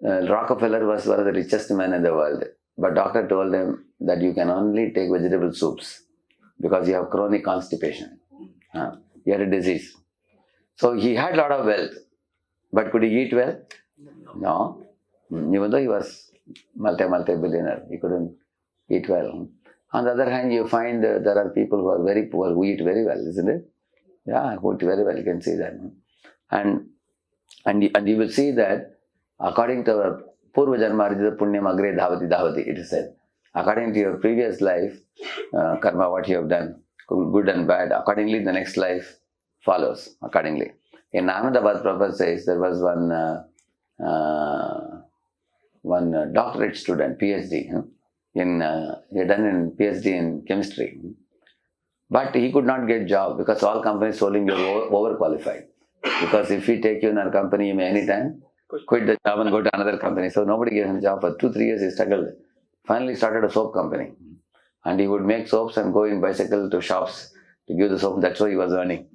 Rockefeller was one of the richest men in the world. But doctor told him that you can only take vegetable soups because you have chronic constipation. You had a disease. So he had a lot of wealth. But could he eat well? No. Even though he was multi-billionaire, he couldn't eat well. On the other hand, you find there are people who are very poor who eat very well, isn't it? Yeah, who eat very well, you can see that. And you will see that according to our Purva Janmarjita Punyam Agre Dhavati, it is said. According to your previous life, karma, what you have done, good and bad, accordingly the next life follows accordingly. In Ahmedabad, Prabhupada says there was one doctorate student, PhD, he had done a PhD in chemistry. But he could not get job because all companies told him you're overqualified. Because if we take you in our company, you may anytime quit the job and go to another company. So nobody gave him a job. For 2-3 years he struggled. Finally started a soap company. And he would make soaps and go in bicycle to shops to give the soap. That's why he was earning.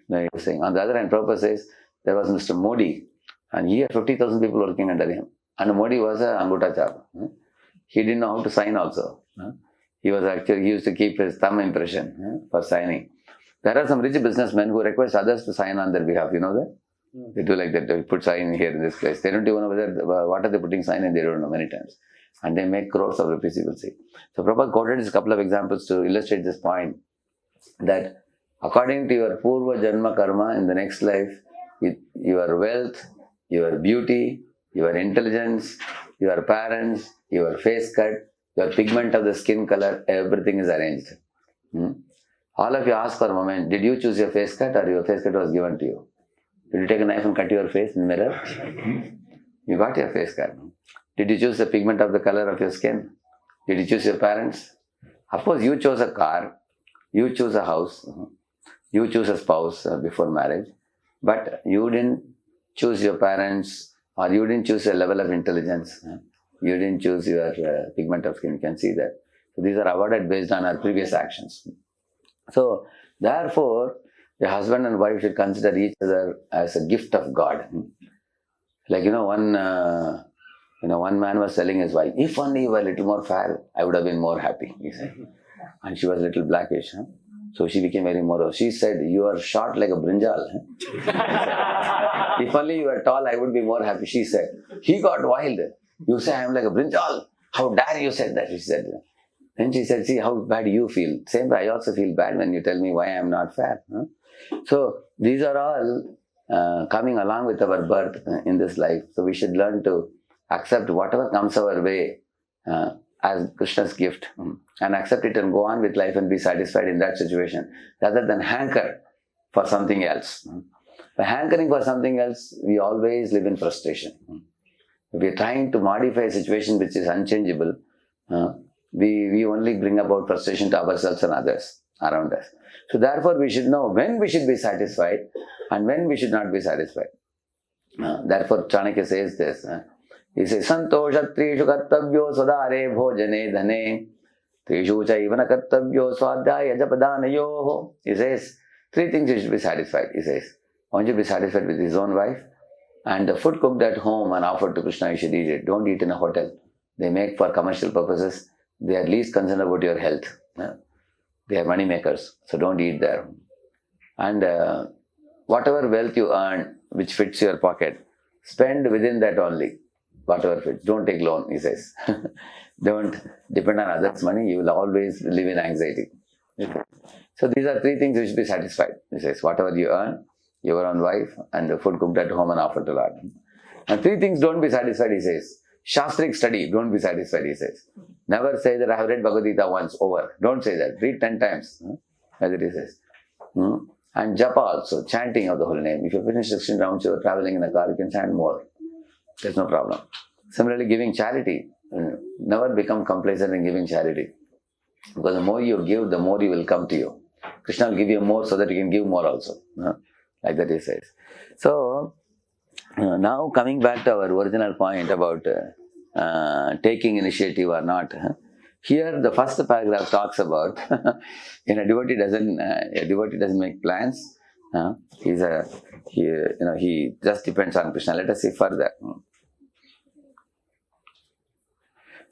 He was saying. On the other hand, Prabhupada says there was Mr. Modi. And he had 50,000 people working under him. And Modi was a Anguta Chap. He didn't know how to sign also. He used to keep his thumb impression for signing. There are some rich businessmen who request others to sign on their behalf. You know that? They do like that. They put sign here in this place. They don't even know what are they putting sign in. They don't know many times. And they make crores of rupees, you will see. So Prabhupada quoted this couple of examples to illustrate this point. That according to your Purva Janma Karma in the next life, your wealth, your beauty, your intelligence, your parents, your face cut, your pigment of the skin color, everything is arranged. All of you ask for a moment, did you choose your face cut or your face cut was given to you? Did you take a knife and cut your face in the mirror? You got your face cut. Did you choose the pigment of the color of your skin? Did you choose your parents? Of course, you chose a car, you chose a house, you chose a spouse before marriage, but you didn't choose your parents or you didn't choose a level of intelligence. You didn't choose your pigment of skin, you can see that. So these are awarded based on our previous actions. So therefore, the husband and wife should consider each other as a gift of God. Like, one man was telling his wife, if only you were a little more fair, I would have been more happy, he said. And she was a little blackish. So she became very more. She said, you are short like a brinjal. If only you were tall, I would be more happy, she said. He got wild. You say I am like a brinjal. How dare you say that, she said. Then she said, see how bad you feel. Same way, I also feel bad when you tell me why I am not fair. So these are all coming along with our birth in this life. So we should learn to accept whatever comes our way as Krishna's gift and accept it and go on with life and be satisfied in that situation rather than hanker for something else. By hankering for something else, we always live in frustration. If we are trying to modify a situation which is unchangeable, we only bring about frustration to ourselves and others around us. So therefore, we should know when we should be satisfied and when we should not be satisfied. Therefore, Chanakya says this. He says, Santosha trishu kartavyo swadare bhojane dhane trishu chaivana kartavyo swadhyaya japadanayoho. He says, three things you should be satisfied. He says, one should be satisfied with his own wife, and the food cooked at home and offered to Krishna, you should eat it. Don't eat in a hotel. They make for commercial purposes. They are least concerned about your health. They are money makers, so don't eat there. And whatever wealth you earn, which fits your pocket, spend within that only. Whatever fits. Don't take loan, he says. Don't depend on others' money. You will always live in anxiety. So these are three things you should be satisfied. He says, whatever you earn, your own wife, and the food cooked at home and offered to Lord. And three things don't be satisfied, he says. Shastric study, don't be satisfied, he says. Never say that I have read Bhagavad Gita once, over. Don't say that. Read 10 times, as it says. And japa also, chanting of the holy name. If you finish 16 rounds, you are traveling in a car, you can chant more. There's no problem. Similarly, giving charity. Never become complacent in giving charity. Because the more you give, the more he will come to you. Krishna will give you more so that you can give more also. Like that he says. So, now coming back to our original point about taking initiative or not. Here the first paragraph talks about a devotee doesn't make plans. He just depends on Krishna. Let us see further.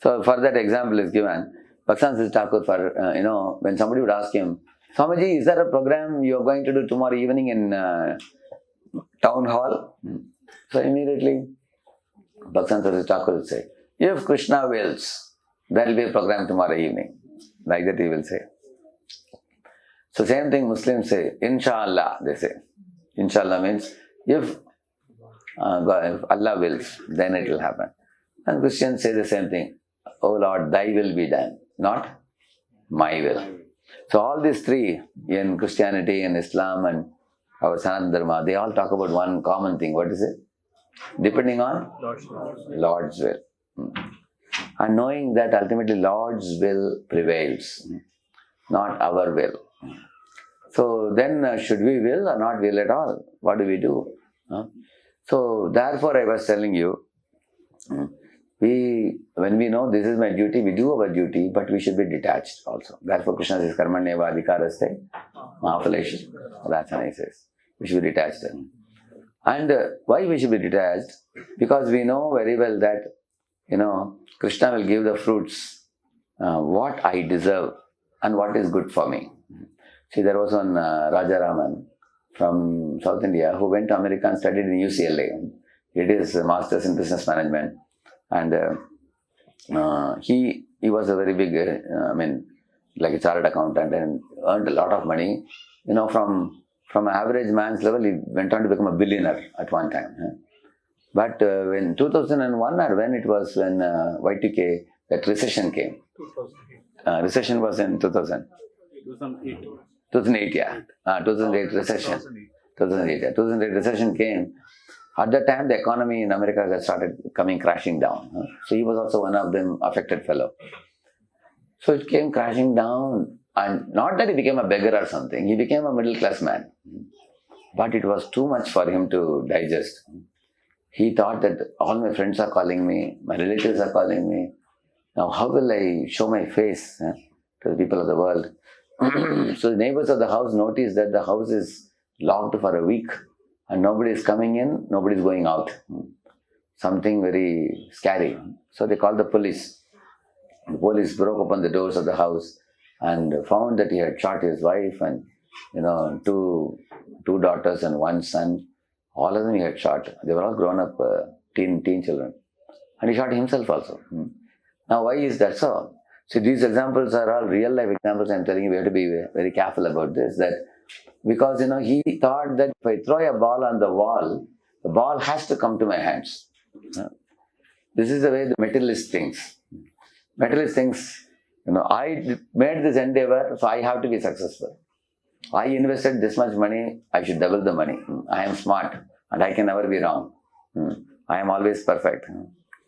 So for that example is given. Bhaktivinoda Thakur, for when somebody would ask him, Swamiji, is there a program you are going to do tomorrow evening in town hall? So immediately Bhaktivinoda Thakur would say, if Krishna wills, there will be a program tomorrow evening. Like that he will say. So same thing Muslims say, Inshallah, they say. Inshallah means if Allah wills, then it will happen. And Christians say the same thing. Oh Lord, thy will be done, not my will. So all these three, in Christianity and Islam and our Sanatana Dharma, they all talk about one common thing. What is it? Depending on Lord's will. And knowing that ultimately Lord's will prevails, not our will. So then should we will or not will at all? What do we do? So therefore I was telling you, when we know this is my duty, we do our duty, but we should be detached also. Therefore Krishna says, Karmanyeva adhikaraste mahaphaleshu. That's how he says. We should be detached. And why we should be detached? Because we know very well that, Krishna will give the fruits, what I deserve and what is good for me. See, there was one Raja Raman from South India who went to America and studied in UCLA. It is a master's in business management. And he was a very big, like a chartered accountant, and earned a lot of money. From an average man's level, he went on to become a billionaire at one time. But in 2001 or when Y2K, that recession came. 2008. Recession was in 2000. 2008. 2008, yeah. 2008 recession. 2008 recession came. At that time, the economy in America had started coming crashing down. So he was also one of them affected fellow. So it came crashing down, and not that he became a beggar or something. He became a middle class man. But it was too much for him to digest. He thought that all my friends are calling me, my relatives are calling me. Now how will I show my face to the people of the world? So the neighbors of the house noticed that the house is locked for a week. And nobody is coming in, nobody is going out. Something very scary. So they called the police. The police broke open the doors of the house and found that he had shot his wife and two daughters and one son. All of them he had shot. They were all grown up teen children. And he shot himself also. Now why is that so? See, these examples are all real life examples. I am telling you, we have to be very careful about this. Because he thought that if I throw a ball on the wall, the ball has to come to my hands. This is the way the materialist thinks. Materialist thinks, I made this endeavor, so I have to be successful. I invested this much money, I should double the money. I am smart and I can never be wrong. I am always perfect.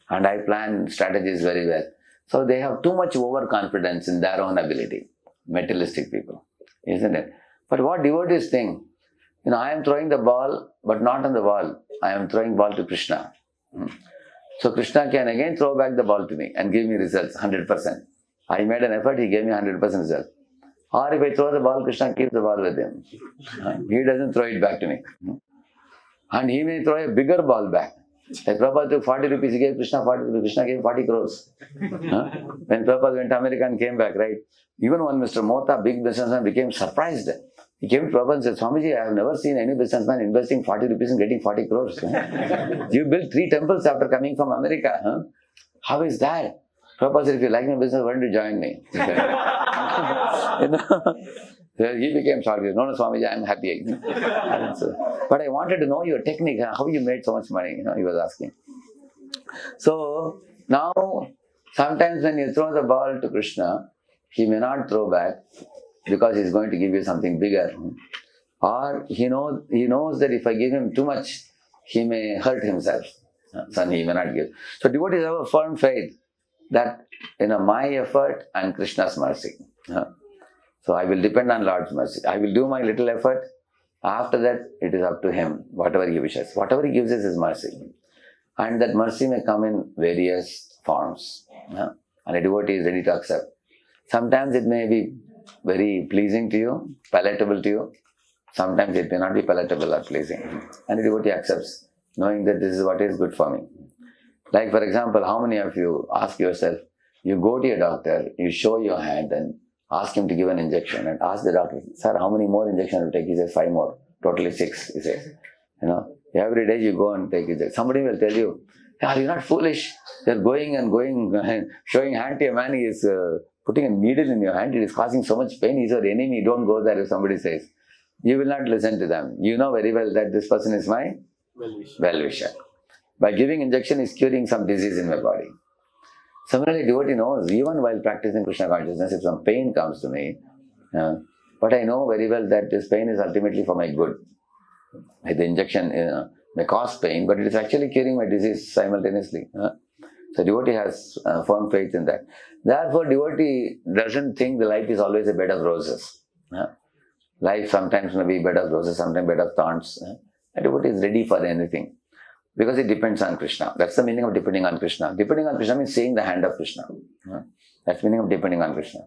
And I plan strategies very well. So they have too much overconfidence in their own ability. Materialistic people, isn't it? But what devotees think, I am throwing the ball, but not on the wall. I am throwing ball to Krishna. So Krishna can again throw back the ball to me and give me results, 100%. I made an effort, he gave me 100% result. Or if I throw the ball, Krishna keeps the ball with him. He doesn't throw it back to me. And he may throw a bigger ball back. Like Prabhupada took 40 rupees, he gave Krishna 40 rupees, Krishna gave 40 crores. When Prabhupada went to America and came back, right? Even one Mr. Mota, big businessman, became surprised. He came to Prabhupada and said, Swamiji, I have never seen any businessman investing 40 rupees and getting 40 crores. You built 3 temples after coming from America. How is that? Prabhupada said, if you like my business, why don't you join me? He became shocked. No, Swamiji, I am happy. But I wanted to know your technique, how you made so much money, he was asking. So now, sometimes when you throw the ball to Krishna, he may not throw back because he's going to give you something bigger. Or he knows that if I give him too much, he may hurt himself. So he may not give. So devotees have a firm faith that my effort and Krishna's mercy. So I will depend on Lord's mercy. I will do my little effort. After that, it is up to him, whatever he wishes. Whatever he gives us is mercy. And that mercy may come in various forms. And a devotee is ready to accept. Sometimes it may be very pleasing to you, palatable to you. Sometimes it may not be palatable or pleasing. And a devotee accepts, knowing that this is what is good for me. Like for example, how many of you ask yourself, you go to your doctor, you show your hand and ask him to give an injection and ask the doctor, sir, how many more injections will take? He says, 5 more. Totally 6, he says. Every day you go and take it. Somebody will tell you, are you not foolish? You're going and showing hand to a man, he is putting a needle in your hand, it is causing so much pain, he's your enemy, don't go there if somebody says. You will not listen to them. You know very well that this person is my well-wisher. By giving injection, is curing some disease in my body. Similarly, devotee knows, even while practicing Krishna consciousness, if some pain comes to me, but I know very well that this pain is ultimately for my good. The injection may cause pain, but it is actually curing my disease simultaneously. So devotee has firm faith in that. Therefore, devotee doesn't think the life is always a bed of roses. Life sometimes may be a bed of roses, sometimes a bed of thorns. A devotee is ready for anything. Because it depends on Krishna. That's the meaning of depending on Krishna. Depending on Krishna means seeing the hand of Krishna. That's the meaning of depending on Krishna.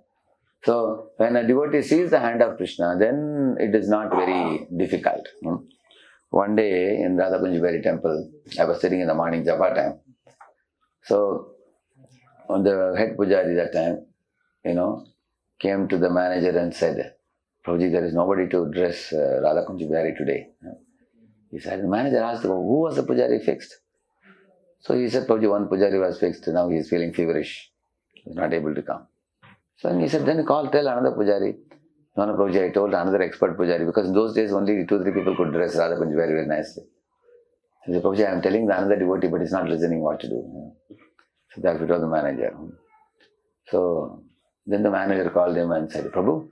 So, when a devotee sees the hand of Krishna, then it is not very difficult. One day in Radha Kunjibari temple, I was sitting in the morning japa time. So, on the head pujari that time, came to the manager and said, Prabhuji, there is nobody to dress Radha Kunjibari today. He said, the manager asked, who was the pujari fixed? So he said, Prabhuji, one pujari was fixed, now he is feeling feverish. He is not able to come. So he said, then tell another pujari. No, Prabhuji, I told another expert pujari, because in those days only 2-3 people could dress Radha Kunjibari very nicely. He said, Prabhuji, I am telling the another devotee, but he's not listening what to do. So therefore told the manager. So then the manager called him and said, Prabhu,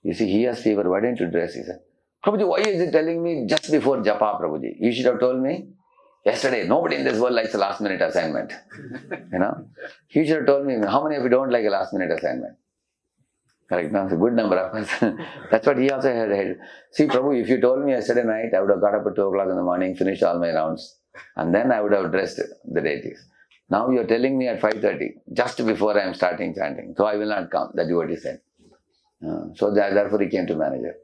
you see, he has fever, why didn't you dress? He said, Prabhuji, why is he telling me just before japa, Prabhuji? You should have told me yesterday. Nobody in this world likes a last minute assignment. He should have told me, how many of you don't like a last minute assignment? Correct, now it's a good number of us. That's what he also had. See, Prabhu, if you told me yesterday night, I would have got up at 2 o'clock in the morning, finished all my rounds, and then I would have dressed the deities. Now you are telling me at 5:30, just before I am starting chanting. So I will not come, the devotee said. So therefore he came to manager.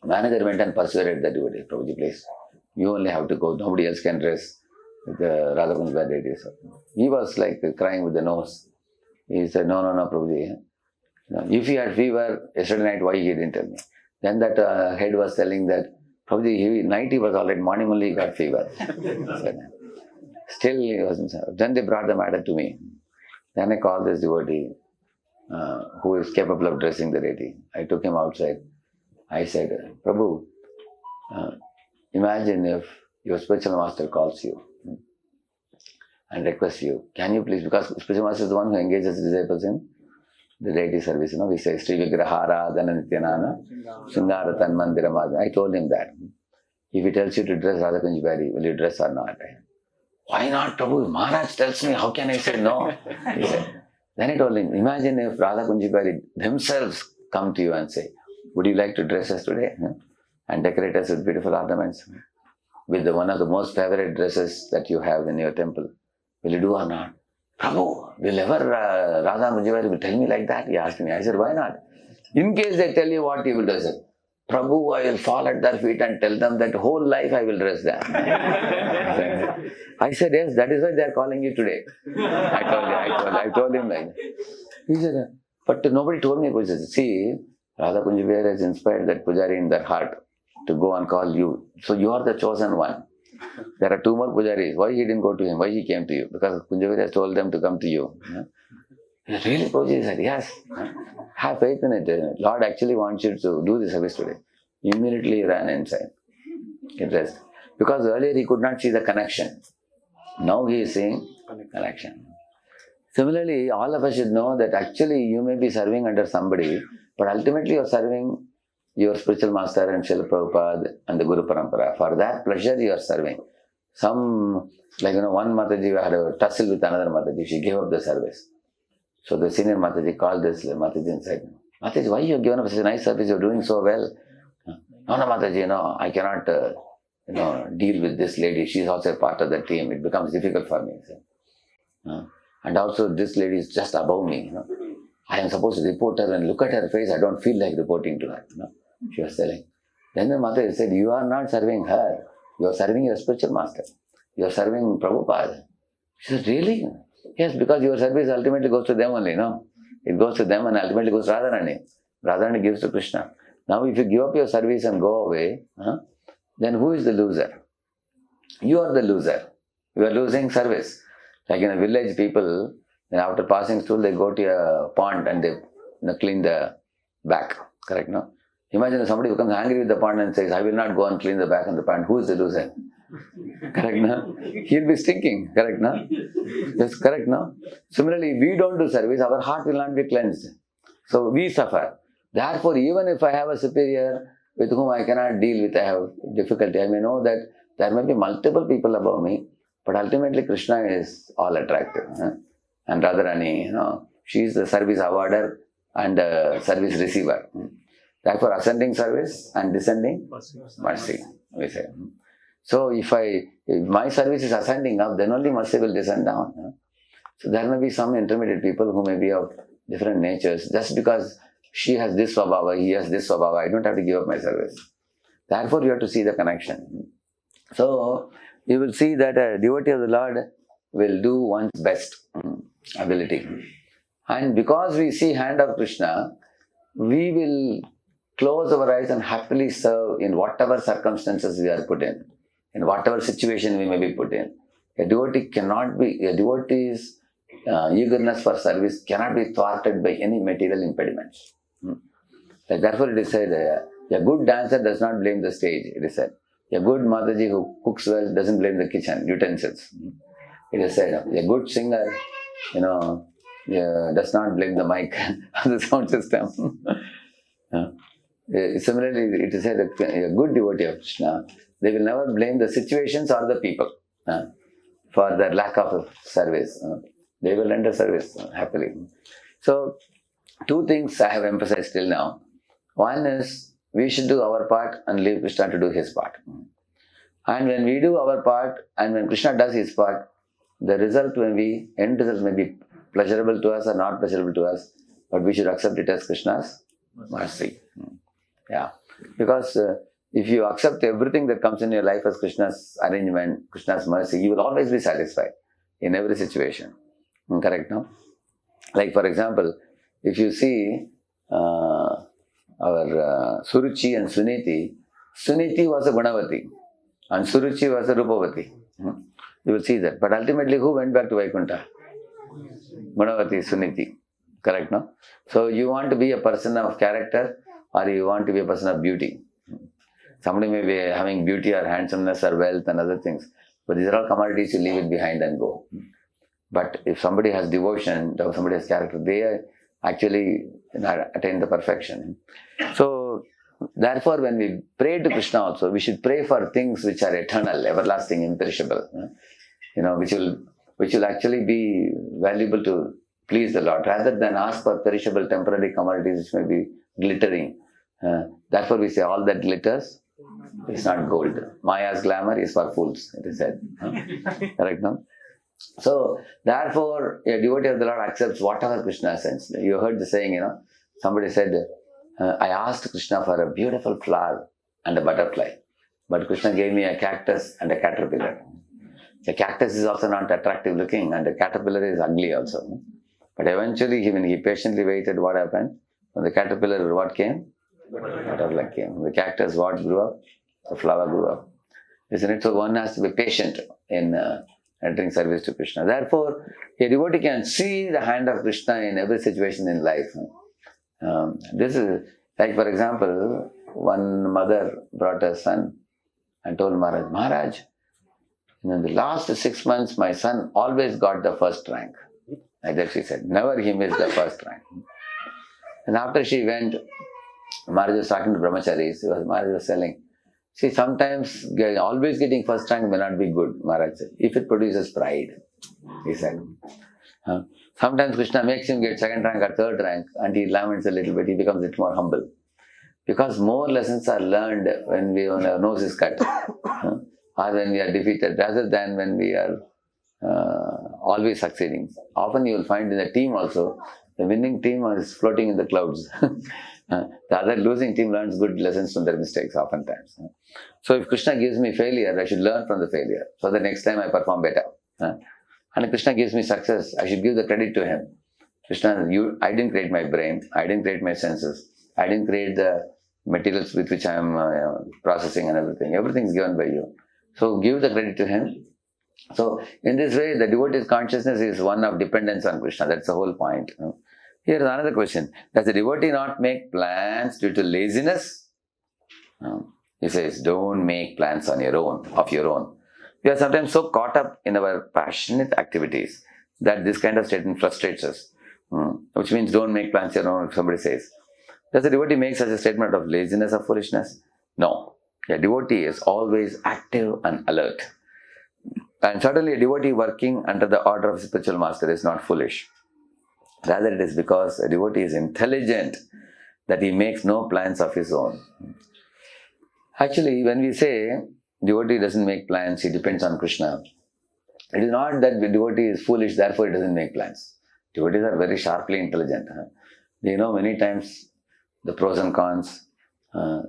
Manager went and persuaded the devotee, Prabhuji, please, you only have to go, nobody else can dress with the Radha Kunjibari deities. He was like crying with the nose. He said, no, Prabhuji. If he had fever yesterday night, why he didn't tell me? Then that head was telling that, Prabhuji, night he was alright, morning only he got fever. Still he wasn't. Then they brought the matter to me. Then I called this devotee who is capable of dressing the deity. I took him outside. I said, Prabhu, imagine if your spiritual master calls you and requests you, can you please, because spiritual master is the one who engages disciples in the deity service, we say Sri Vigrahara Dhananityanana Singara Tanmandiramad. I told him that. If he tells you to dress Radha Kunjibari, will you dress or not? Why not, Prabhu? Maharaj tells me, how can I say no? He said. Then I told him, imagine if Radha Kunjibari themselves come to you and say, would you like to dress us today? And decorate us with beautiful ornaments? With one of the most favorite dresses that you have in your temple. Will you do or not? Prabhu, will ever Radha Kunjibari will tell me like that? He asked me. I said, why not? In case they tell you what you will do, I said, Prabhu, I will fall at their feet and tell them that whole life I will dress them. I said, yes, that is why they are calling you today. I told him like that. He said, but nobody told me. He said, see, Radha Kunjibari has inspired that Pujari in their heart to go and call you. So you are the chosen one. There are 2 more Pujaris. Why he didn't go to him? Why he came to you? Because Kunjibari has told them to come to you. Really, Pujaji said, yes. Have faith in it. Lord actually wants you to do the service today. Immediately he ran inside. He dressed. Because earlier he could not see the connection. Now he is seeing connection. Similarly, all of us should know that actually you may be serving under somebody, but ultimately you are serving your spiritual master and Srila Prabhupada and the Guru Parampara. For that pleasure you are serving. Some, one Mataji had a tussle with another Mataji. She gave up the service. So the senior Mataji called this Mataji and said, Mataji, why you have given up such a nice service? You are doing so well. No, Mataji, I cannot deal with this lady. She is also a part of the team. It becomes difficult for me. And also this lady is just above me. I am supposed to report her and look at her face. I don't feel like reporting to her. She was telling. Then the Mataji said, you are not serving her. You are serving your spiritual master. You are serving Prabhupada. She said, really? Yes, because your service ultimately goes to them only, It goes to them and ultimately goes to Radharani. Radharani gives to Krishna. Now if you give up your service and go away, then who is the loser? You are the loser. You are losing service. Like in a village, people, then after passing stool, they go to a pond and they clean the back. Correct, no? Imagine if somebody becomes angry with the pond and says, I will not go and clean the back of the pond. Who is the loser? Correct, no? He'll be stinking. Correct, no? That's correct, no? Similarly, we don't do service, our heart will not be cleansed. So we suffer. Therefore, even if I have a superior with whom I cannot deal with, I have difficulty, I may know that there may be multiple people above me, but ultimately Krishna is all attractive. And Radharani, she is the service awarder and the service receiver. Therefore, ascending service and descending mercy, we say. So if my service is ascending up, then only mercy will descend down. So there may be some intermediate people who may be of different natures. Just because she has this svabhava, he has this svabhava, I don't have to give up my service. Therefore, you have to see the connection. So you will see that a devotee of the Lord will do one's best ability. And because we see hand of Krishna, we will close our eyes and happily serve in whatever circumstances we are put in whatever situation we may be put in. A devotee's eagerness for service cannot be thwarted by any material impediments. Therefore it is said, a good dancer does not blame the stage, it is said. A good Mataji who cooks well doesn't blame the kitchen, utensils. It is said, a good singer, does not blame the mic or the sound system. Similarly, it is said that a good devotee of Krishna, they will never blame the situations or the people for their lack of service. They will render service happily. So, 2 things I have emphasized till now. One is, we should do our part and leave Krishna to do his part. And when we do our part and when Krishna does his part, the end result may be pleasurable to us or not pleasurable to us, but we should accept it as Krishna's mercy. Yeah, because if you accept everything that comes in your life as Krishna's arrangement, Krishna's mercy, you will always be satisfied in every situation. Correct, no? Like for example, if you see our Suruchi and Suniti, Suniti was a Gunavati and Suruchi was a Rupavati. You will see that. But ultimately, who went back to Vaikuntha? Gunavati, Suniti. Correct, no? So you want to be a person of character or you want to be a person of beauty. Somebody may be having beauty or handsomeness or wealth and other things. But these are all commodities, you leave it behind and go. But if somebody has devotion, somebody has character, they actually attain the perfection. So, therefore, when we pray to Krishna also, we should pray for things which are eternal, everlasting, imperishable, which will actually be valuable to please the Lord, rather than ask for perishable temporary commodities which may be glittering. Therefore, we say all that glitters is not gold. Maya's glamour is for fools, it is said. Correct, no? So, therefore, a devotee of the Lord accepts whatever Krishna sends. You heard the saying, somebody said, I asked Krishna for a beautiful flower and a butterfly, but Krishna gave me a cactus and a caterpillar. The cactus is also not attractive looking, and the caterpillar is ugly also. But eventually, when he patiently waited, what happened? When the caterpillar, what came? Butterfly came. The cactus, what grew up? The flower grew up. Isn't it? So one has to be patient in entering service to Krishna. Therefore, a devotee can see the hand of Krishna in every situation in life. This is, like for example, one mother brought a son and told Maharaj, in the last 6 months, my son always got the first rank. Like that she said, never he missed the first rank. And after she went, Maharaj was talking to brahmacharis, Maharaj was telling, see, sometimes always getting first rank may not be good, Maharaj said, if it produces pride, he said. Sometimes Krishna makes him get second rank or third rank, and he laments a little bit, he becomes a little more humble. Because more lessons are learned when our nose is cut, or when we are defeated, rather than when we are always succeeding. Often you will find in the team also, the winning team is floating in the clouds. The other losing team learns good lessons from their mistakes oftentimes. So if Krishna gives me failure, I should learn from the failure, so the next time I perform better. And if Krishna gives me success, I should give the credit to him. Krishna, I didn't create my brain, I didn't create my senses, I didn't create the materials with which I am processing and everything. Everything is given by you. So give the credit to him. So in this way, the devotee's consciousness is one of dependence on Krishna. That's the whole point. Here is another question. Does the devotee not make plans due to laziness? He says, don't make plans of your own. We are sometimes so caught up in our passionate activities that this kind of statement frustrates us. Which means don't make plans of your own, if somebody says. Does the devotee make such a statement of laziness or foolishness? No. A devotee is always active and alert. And certainly a devotee working under the order of a spiritual master is not foolish. Rather, it is because a devotee is intelligent that he makes no plans of his own. Actually, when we say devotee doesn't make plans, he depends on Krishna, it is not that the devotee is foolish, therefore he doesn't make plans. Devotees are very sharply intelligent. They know many times the pros and cons.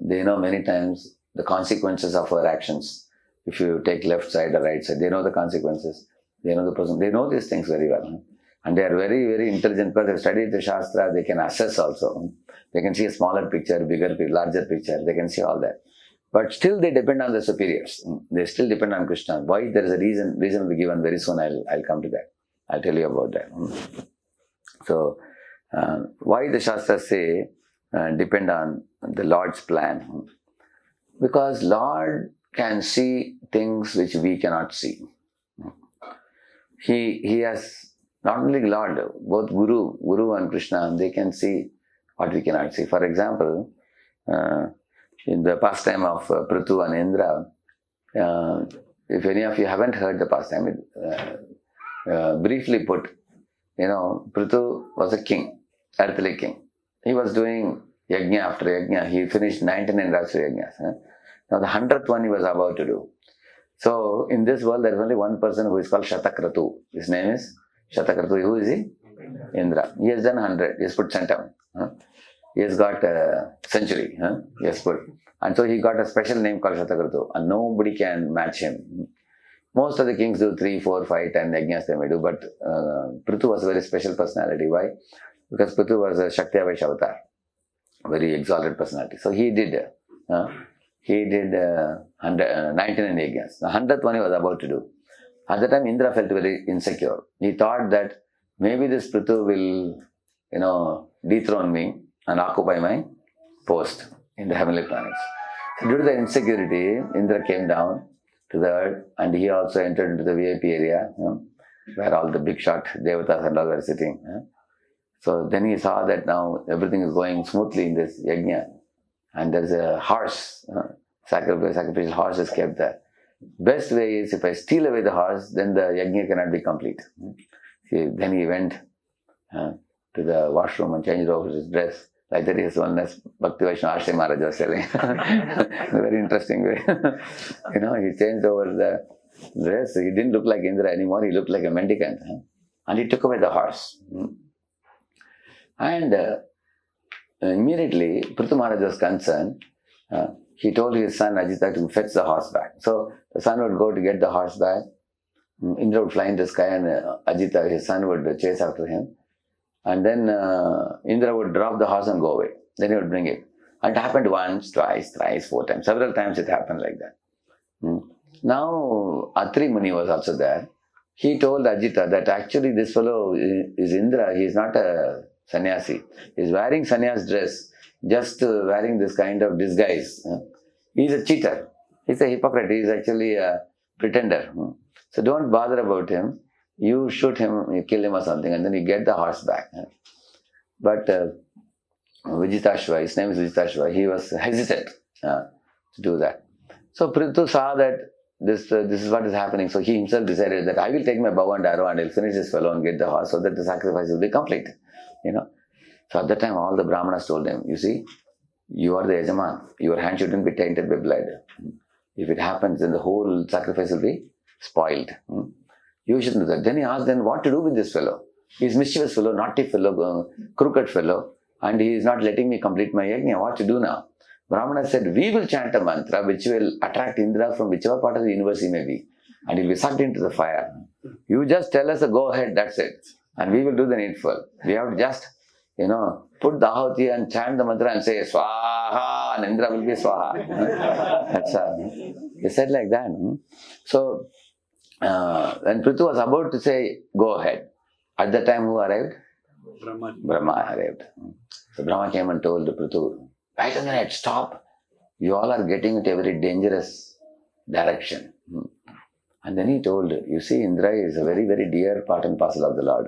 They know many times the consequences of our actions. If you take left side or right side, they know the consequences. They know the pros. They know these things very well. And they are very, very intelligent because they studied the Shastra. They can assess also. They can see a smaller picture, bigger picture, larger picture. They can see all that. But still they depend on the superiors. They still depend on Krishna. Why? There is a reason. Reason will be given very soon. I'll come to that. I'll tell you about that. So, why the Shastras say depend on the Lord's plan? Because Lord can see things which we cannot see. He has not only Lord, both Guru and Krishna, they can see what we cannot see. For example, in the pastime of Prithu and Indra, if any of you haven't heard the pastime, briefly put, Prithu was a king, earthly king. He was doing yajna after yajna. He finished 99 Rajasuya yajnas. Now the 100th one he was about to do. So in this world there is only one person who is called Shatakratu. His name is Shatakratu. Who is he? Indra. He has done 100. He has put centum. He has got a century. He has put. And so he got a special name called Shatakratu. And nobody can match him. Most of the kings do 3, 4, 5, 10 yajnas they may do. But Prithu was a very special personality. Why? Because Prithu was a Shakti Avatar avatar. Very exalted personality. So he did 99 yajnas. The 100th one he was about to do. At the time Indra felt very insecure. He thought that maybe this Prithu will, dethrone me and occupy my post in the heavenly planets. So due to the insecurity, Indra came down to the earth and he also entered into the VIP area, where all the big shot devatas and all were sitting. So then he saw that now everything is going smoothly in this yajna, and there is a horse, sacrificial horse is kept there. Best way is if I steal away the horse, then the yajna cannot be complete. Then he went to the washroom and changed over his dress. Like that is one as Bhakti Vaishnava Ashtay Maharaj was telling. A very interesting way. He changed over the dress. He didn't look like Indra anymore. He looked like a mendicant. And he took away the horse. And immediately, Prithu Maharaj was concerned. He told his son Ajita to fetch the horse back. So the son would go to get the horse back. Indra would fly in the sky and Ajita, his son, would chase after him. And then Indra would drop the horse and go away. Then he would bring it. And it happened once, twice, thrice, 4 times. Several times it happened like that. Now Atri Muni was also there. He told Ajita that actually this fellow is Indra. He is not a sannyasi. He is wearing sannyas dress, just wearing this kind of disguise. He is a cheater. He is a hypocrite. He is actually a pretender. So don't bother about him. You shoot him, you kill him or something, and then you get the horse back. But Vijitashva, his name is Vijitashva, he was hesitant to do that. So Prithu saw that this is what is happening. So he himself decided that I will take my bow and arrow and I'll finish this fellow and get the horse so that the sacrifice will be complete. So at that time all the Brahmanas told him, you see, you are the Yajaman. Your hand shouldn't be tainted by blood. If it happens, then the whole sacrifice will be spoiled. You shouldn't do that. Then he asked them what to do with this fellow. He is mischievous fellow, naughty fellow, crooked fellow, and he is not letting me complete my yajna. What to do now? Brahmana said, we will chant a mantra which will attract Indra from whichever part of the universe he may be, and he will be sucked into the fire. You just tell us a go ahead, that's it. And we will do the needful. We have to just, put the ahuti and chant the mantra and say Swaha, and Indra will be Swaha. That's he said like that. So, when Prithu was about to say, go ahead, at that time who arrived? Brahma arrived. So Brahma came and told Prithu, wait a minute, stop. You all are getting into a very dangerous direction. And then he told, you see, Indra is a very, very dear part and parcel of the Lord.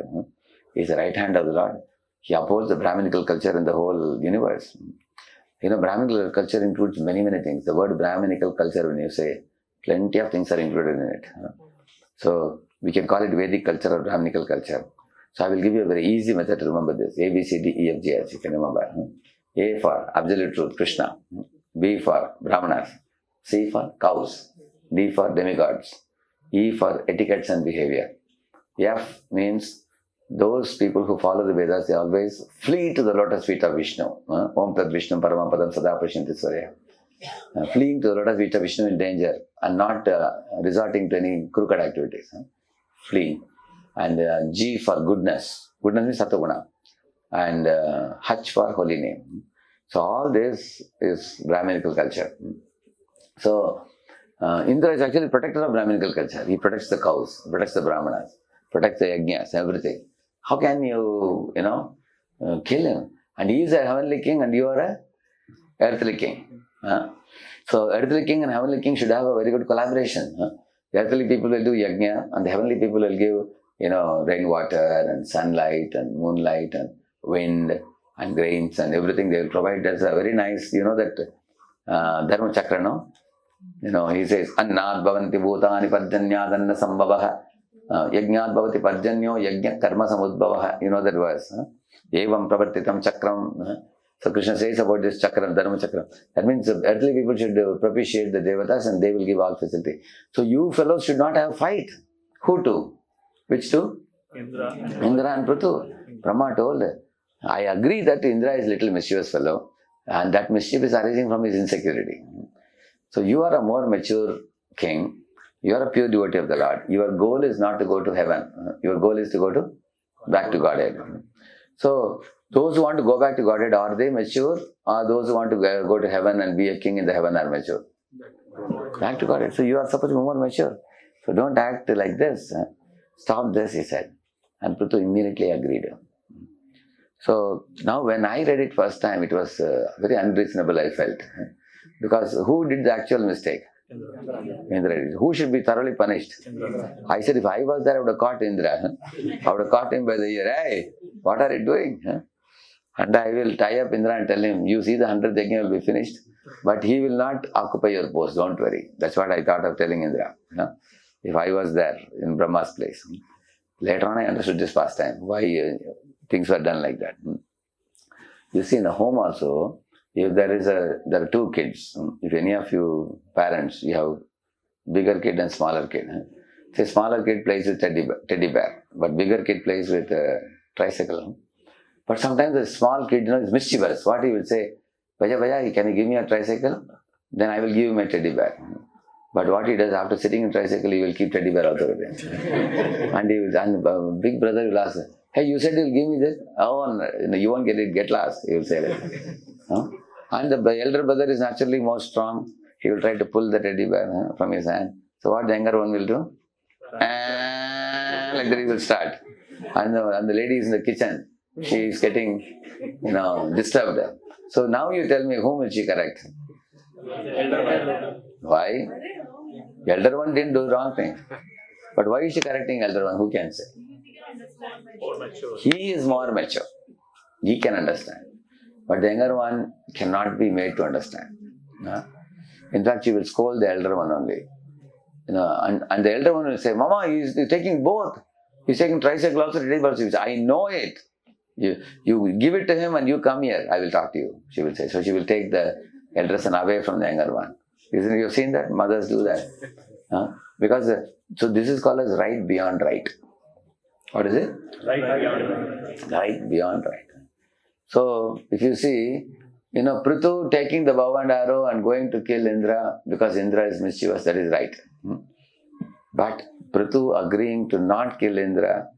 He is the right hand of the Lord. He upholds the Brahminical culture in the whole universe. Brahminical culture includes many, many things. The word Brahminical culture, when you say, plenty of things are included in it. So we can call it Vedic culture or Brahminical culture. So I will give you a very easy method to remember this. A, B, C, D, E, F, G, H, you can remember. A for absolute truth, Krishna. B for Brahmanas. C for cows. D for demigods. E for etiquettes and behavior. F means those people who follow the Vedas, they always flee to the lotus feet of Vishnu. Om Tad Vishnu Paramapadam Sada Prashyanti Surya. Fleeing to the lotus feet of Vishnu in danger and not resorting to any crooked activities. Fleeing. And G for goodness. Goodness means Satoguna. And H for holy name. So all this is Brahminical culture. So Indra is actually protector of Brahminical culture. He protects the cows, protects the Brahmanas, protects the yajnas, everything. How can you, kill him? And he is a heavenly king and you are a earthly king. So earthly king and heavenly king should have a very good collaboration. The earthly people will do yajna and the heavenly people will give, rainwater and sunlight and moonlight and wind and grains and everything they will provide. That's a very nice, that Dharma Chakra, no? He says, Annad bhavanti bhutani parjanyad anna sambhavaha yajnad bhavati parjanyo yajna karma samudbhavaha. You know that verse. Evam pravartitam chakram. So Krishna says about this chakra, Dharma Chakra. That means earthly people should propitiate the devatas and they will give all facility. So you fellows should not have fight. Who to? Which two? Indra and Prithu. Brahma told, I agree that Indra is a little mischievous fellow and that mischief is arising from his insecurity. So you are a more mature king. You are a pure devotee of the Lord. Your goal is not to go to heaven. Your goal is to go back to Godhead. So those who want to go back to Godhead, are they mature? Or those who want to go to heaven and be a king in the heaven are mature? Back to Godhead. So you are supposed to be more mature. So don't act like this. Stop this, he said. And Prithu immediately agreed. So now when I read it first time, it was very unreasonable, I felt. Because who did the actual mistake? Indra Reddy. Who should be thoroughly punished? I said, if I was there, I would have caught Indra. I would have caught him by the ear. Hey, what are you doing? And I will tie up Indra and tell him, you see the 100th yajna will be finished, but he will not occupy your post, don't worry. That's what I thought of telling Indra. If I was there in Brahma's place. Later on I understood this pastime, why things were done like that. You see in the home also, if there are two kids, if any of you parents, you have bigger kid and smaller kid. Say smaller kid plays with teddy bear, but bigger kid plays with a tricycle. But sometimes the small kid, is mischievous. What he will say, Bhaja, can you give me a tricycle? Then I will give him a teddy bear. But what he does, after sitting in tricycle, he will keep teddy bear out of it. And big brother will ask, hey, you said you'll give me this? Oh, no, you won't get it, get lost, he will say that. And the elder brother is naturally more strong. He will try to pull the teddy bear from his hand. So what the younger one will do? Like that he will start. And the lady is in the kitchen. She is getting, disturbed. So now you tell me, whom will she correct? Why? Elder one didn't do the wrong thing. But why is she correcting elder one? Who can say? He is more mature. He can understand. But the younger one cannot be made to understand. In fact, she will scold the elder one only. And the elder one will say, Mama, he's taking both. He's taking tricycle also, teddy bear also. I know it. You give it to him and you come here, I will talk to you, she will say. So she will take the elder son away from the younger one. You've seen that? Mothers do that. So this is called as right beyond right. What is it? Right beyond right. Right beyond right. So if you see, Prithu taking the bow and arrow and going to kill Indra because Indra is mischievous, that is right. But Prithu agreeing to not kill Indra,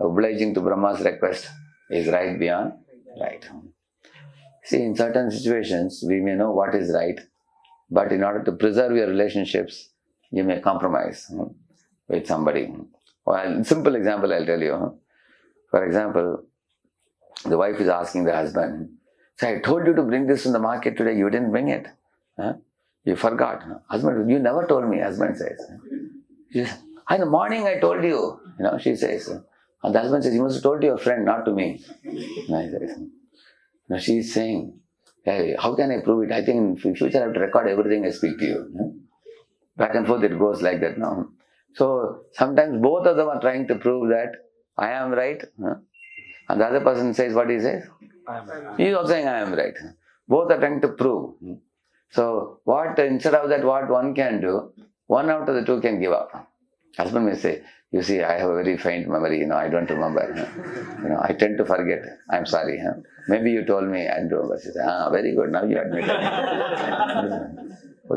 obliging to Brahma's request, is right beyond right. See, in certain situations, we may know what is right, but in order to preserve your relationships, you may compromise with somebody. Well, simple example I'll tell you. For example, the wife is asking the husband, say, I told you to bring this in the market today, you didn't bring it. You forgot. Husband, you never told me, husband says. She says, in the morning I told you, she says. And the husband says, you must have told your friend, not to me. Now she is saying, hey, how can I prove it? I think in future I have to record everything I speak to you. Back and forth it goes like that now. So sometimes both of them are trying to prove that I am right. And the other person says what he says? He is also saying I am right. Both are trying to prove. So instead of that, what one can do, one out of the two can give up. Husband may say, you see, I have a very faint memory, I don't remember. I tend to forget. I'm sorry. Maybe you told me I don't remember. She said, very good, now you admit it.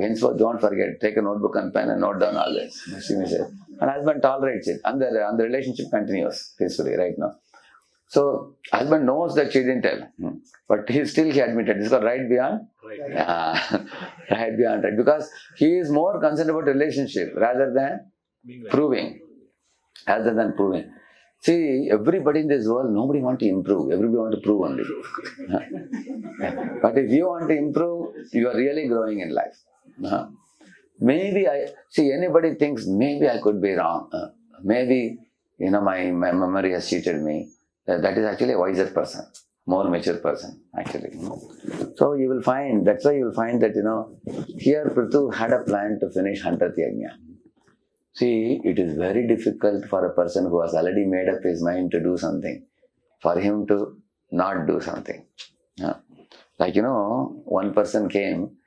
Henceforth, don't forget, take a notebook and pen and note down all this. She may say. And husband tolerates it. And the relationship continues peacefully right now. So, husband knows that she didn't tell. But he admitted. It's called right beyond? Right beyond right. Because he is more concerned about relationship rather than proving. See, everybody in this world, nobody wants to improve. Everybody wants to prove only. But if you want to improve, you are really growing in life. Maybe anybody thinks, maybe I could be wrong. Maybe, my memory has cheated me. That is actually a wiser person, more mature person, actually. So you will find, that's why you will find that, here Prithu had a plan to finish 100th yajna. See, it is very difficult for a person who has already made up his mind to do something, for him to not do something. Like, one person came,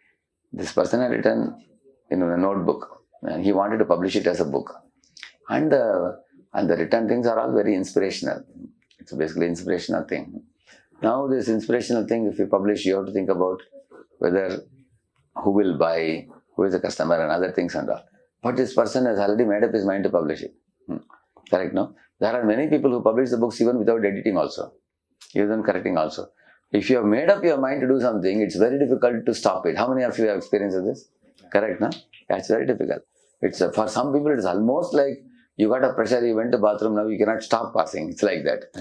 this person had written in a notebook, and he wanted to publish it as a book. And the written things are all very inspirational. It's basically inspirational thing. Now this inspirational thing, if you publish, you have to think about whether who will buy, who is the customer and other things and all. But this person has already made up his mind to publish it. Correct, no? There are many people who publish the books even without editing also, even correcting also. If you have made up your mind to do something, it's very difficult to stop it. How many of you have experienced this? Correct, no? That's very difficult. For some people, it's almost like you got a pressure, you went to bathroom, now you cannot stop passing. It's like that.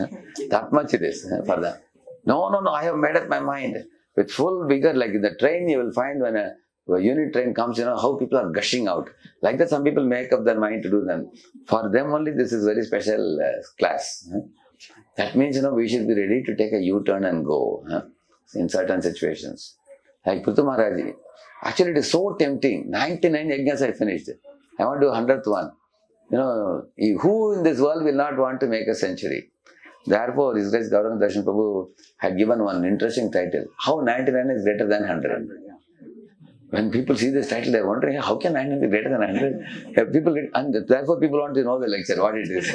That much it is for them. No, I have made up my mind. With full vigor, like in the train, you will find when a unit train comes, how people are gushing out. Like that, some people make up their mind to do them. For them only, this is very special class. That means, we should be ready to take a U-turn and go in certain situations. Like Prithu Maharaj, actually it is so tempting. 99 yajnas I finished. I want to do 100th one. Who in this world will not want to make a century? Therefore, His Grace Gauranga Darshan Prabhu had given one interesting title. How 99 is greater than 100? When people see this title, they are wondering, how can 99 be greater than 100? And therefore people want to know the lecture, what it is.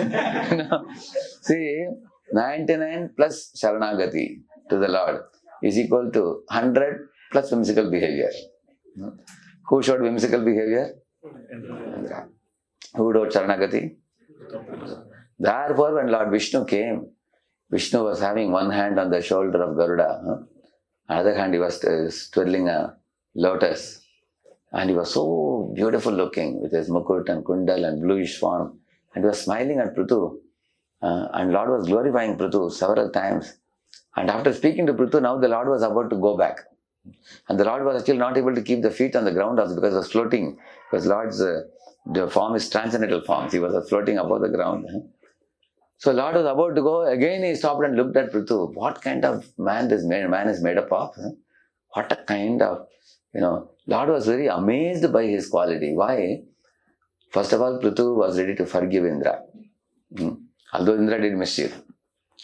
See, 99 plus Sharanagati to the Lord is equal to 100 plus whimsical behavior. Who showed whimsical behavior? Who wrote Sharanagati? Therefore, when Lord Vishnu came, Vishnu was having one hand on the shoulder of Garuda, another hand he was twirling a lotus, and he was so beautiful looking with his mukut and kundal and bluish form, and he was smiling at Prithu, and Lord was glorifying Prithu several times. And after speaking to Prithu, now the Lord was about to go back, and the Lord was actually not able to keep the feet on the ground also because he was floating, because Lord's the form is transcendental forms. He was floating above the ground. So Lord was about to go. Again he stopped and looked at Prithu. What kind of man this man is made up of? What a kind of, Lord was very amazed by his quality. Why? First of all, Prithu was ready to forgive Indra. Although Indra did mischief.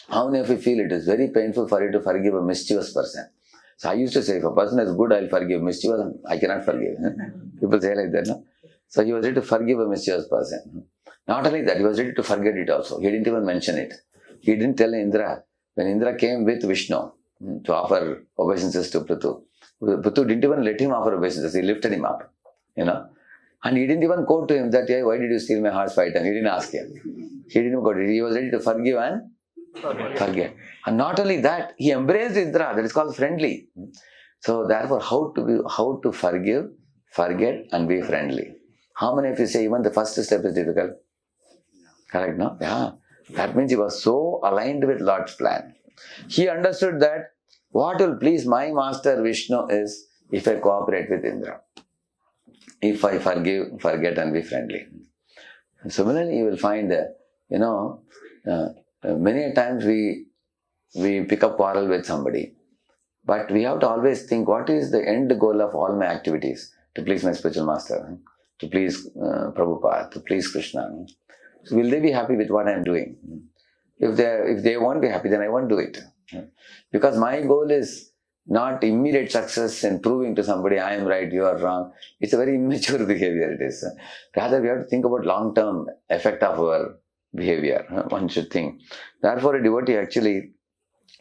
How many of you feel it is very painful for you to forgive a mischievous person? So I used to say, if a person is good, I'll forgive. Mischievous, I cannot forgive. People say like that, no? So he was ready to forgive a mischievous person. Not only that, he was ready to forget it also. He didn't even mention it. He didn't tell Indra. When Indra came with Vishnu to offer obeisances to Prithu, Prithu didn't even let him offer obeisances. He lifted him up, And he didn't even quote to him that, hey, why did you steal my horse fight? And he didn't ask him. He didn't quote it. He was ready to forgive and forget. And not only that, he embraced Indra. That is called friendly. So therefore, how to forgive, forget and be friendly. How many of you say even the first step is difficult? Correct, no? Yeah. That means he was so aligned with Lord's plan. He understood that what will please my master Vishnu is if I cooperate with Indra. If I forgive, forget and be friendly. And similarly, you will find many times we pick up quarrel with somebody. But we have to always think, what is the end goal of all my activities? To please my spiritual master, to please Prabhupada, to please Krishna. So will they be happy with what I am doing? If they won't be happy, then I won't do it. Because my goal is not immediate success in proving to somebody I am right, you are wrong. It's a very immature behavior it is. Rather, we have to think about long-term effect of our behavior. One should think. Therefore, a devotee actually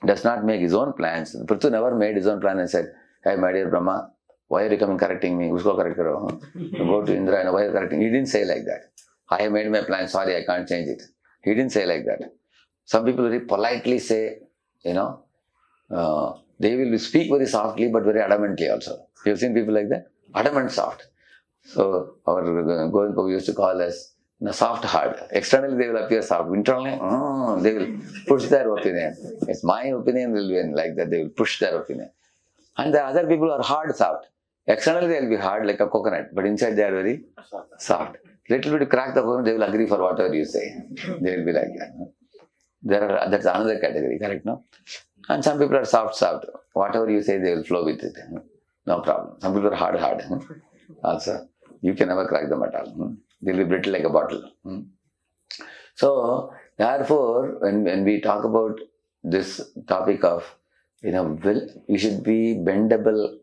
does not make his own plans. Prithu never made his own plan and said, hey, my dear Brahma, why are you coming correcting me? Usko correct karo. Go to Indra and why are you correcting me? He didn't say like that. I have made my plan, sorry, I can't change it. He didn't say like that. Some people very politely say, they will speak very softly but very adamantly also. You have seen people like that? Adamant soft. So our Govind Prabhu used to call us soft hard. Externally they will appear soft. Internally, they will push their opinion. It's my opinion will win like that. They will push their opinion. And the other people are hard soft. Externally they will be hard like a coconut, but inside they are very soft. Little bit crack the coconut, they will agree for whatever you say. They will be like that. That's another category, correct, no? And some people are soft. Whatever you say, they will flow with it. No problem. Some people are hard. Also, you can never crack them at all. They'll be brittle like a bottle. So, therefore, when we talk about this topic of, will, we should be bendable,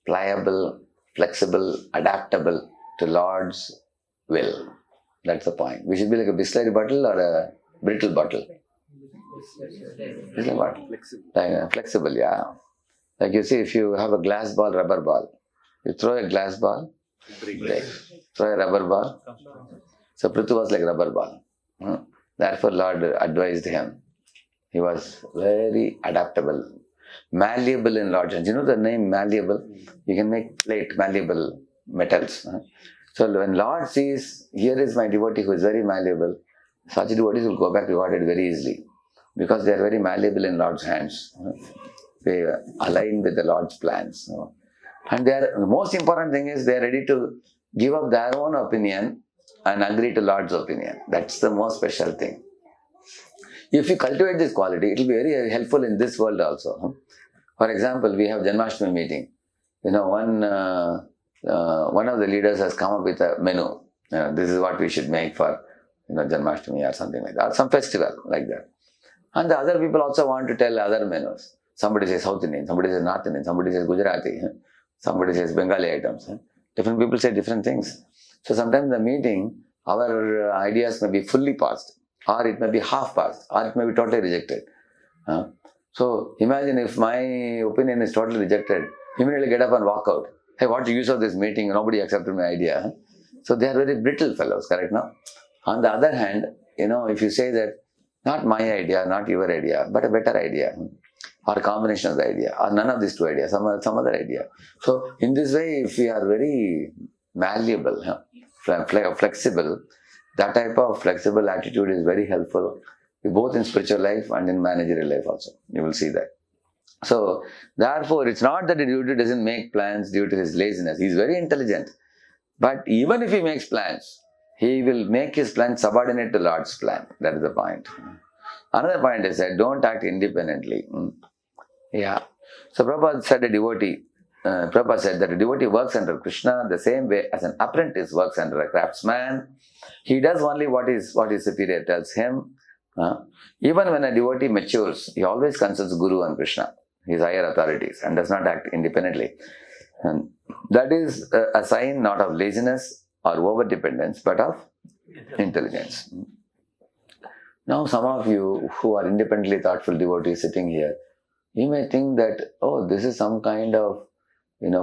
pliable, flexible, adaptable to Lord's will. That's the point. We should be like a Bisleri bottle or a brittle bottle. Brittle bottle. Flexible, yeah. Like you see, if you have a glass ball, rubber ball, you throw a glass ball, break. Throw a rubber ball. So Prithu was like rubber ball. Therefore, Lord advised him. He was very adaptable, malleable in Lord's hands. You know the name malleable? You can make plate, malleable metals. So when Lord sees, here is my devotee who is very malleable, such devotees will go back rewarded very easily. Because they are very malleable in Lord's hands. They align with the Lord's plans. And the most important thing is they are ready to give up their own opinion and agree to Lord's opinion. That's the most special thing. If you cultivate this quality, it will be very helpful in this world also. For example, we have Janmashtami meeting. One of the leaders has come up with a menu. This is what we should make for Janmashtami or something like that, or some festival like that. And the other people also want to tell other menus. Somebody says South Indian, somebody says North Indian, somebody says Gujarati, somebody says Bengali items. Different people say different things. So sometimes in the meeting, our ideas may be fully passed, or it may be half passed, or it may be totally rejected. So imagine if my opinion is totally rejected, immediately get up and walk out. Hey, what's the use of this meeting? Nobody accepted my idea. So they are very brittle fellows, correct now? On the other hand, if you say that not my idea, not your idea, but a better idea, or a combination of the idea, or none of these two ideas, some other idea. So in this way, if we are very malleable, flexible, that type of flexible attitude is very helpful, both in spiritual life and in managerial life also. You will see that. So therefore, it's not that the devotee doesn't make plans due to his laziness. He's very intelligent. But even if he makes plans, he will make his plan subordinate to Lord's plan. That is the point. Another point is that don't act independently. Yeah. So Prabhupada said Prabhupada said that a devotee works under Krishna the same way as an apprentice works under a craftsman. He does only what his superior tells him. Even when a devotee matures, he always consults Guru and Krishna, his higher authorities, and does not act independently. And that is a sign not of laziness or over-dependence, but of intelligence. Now, some of you who are independently thoughtful devotees sitting here, you may think that, oh, this is some kind of,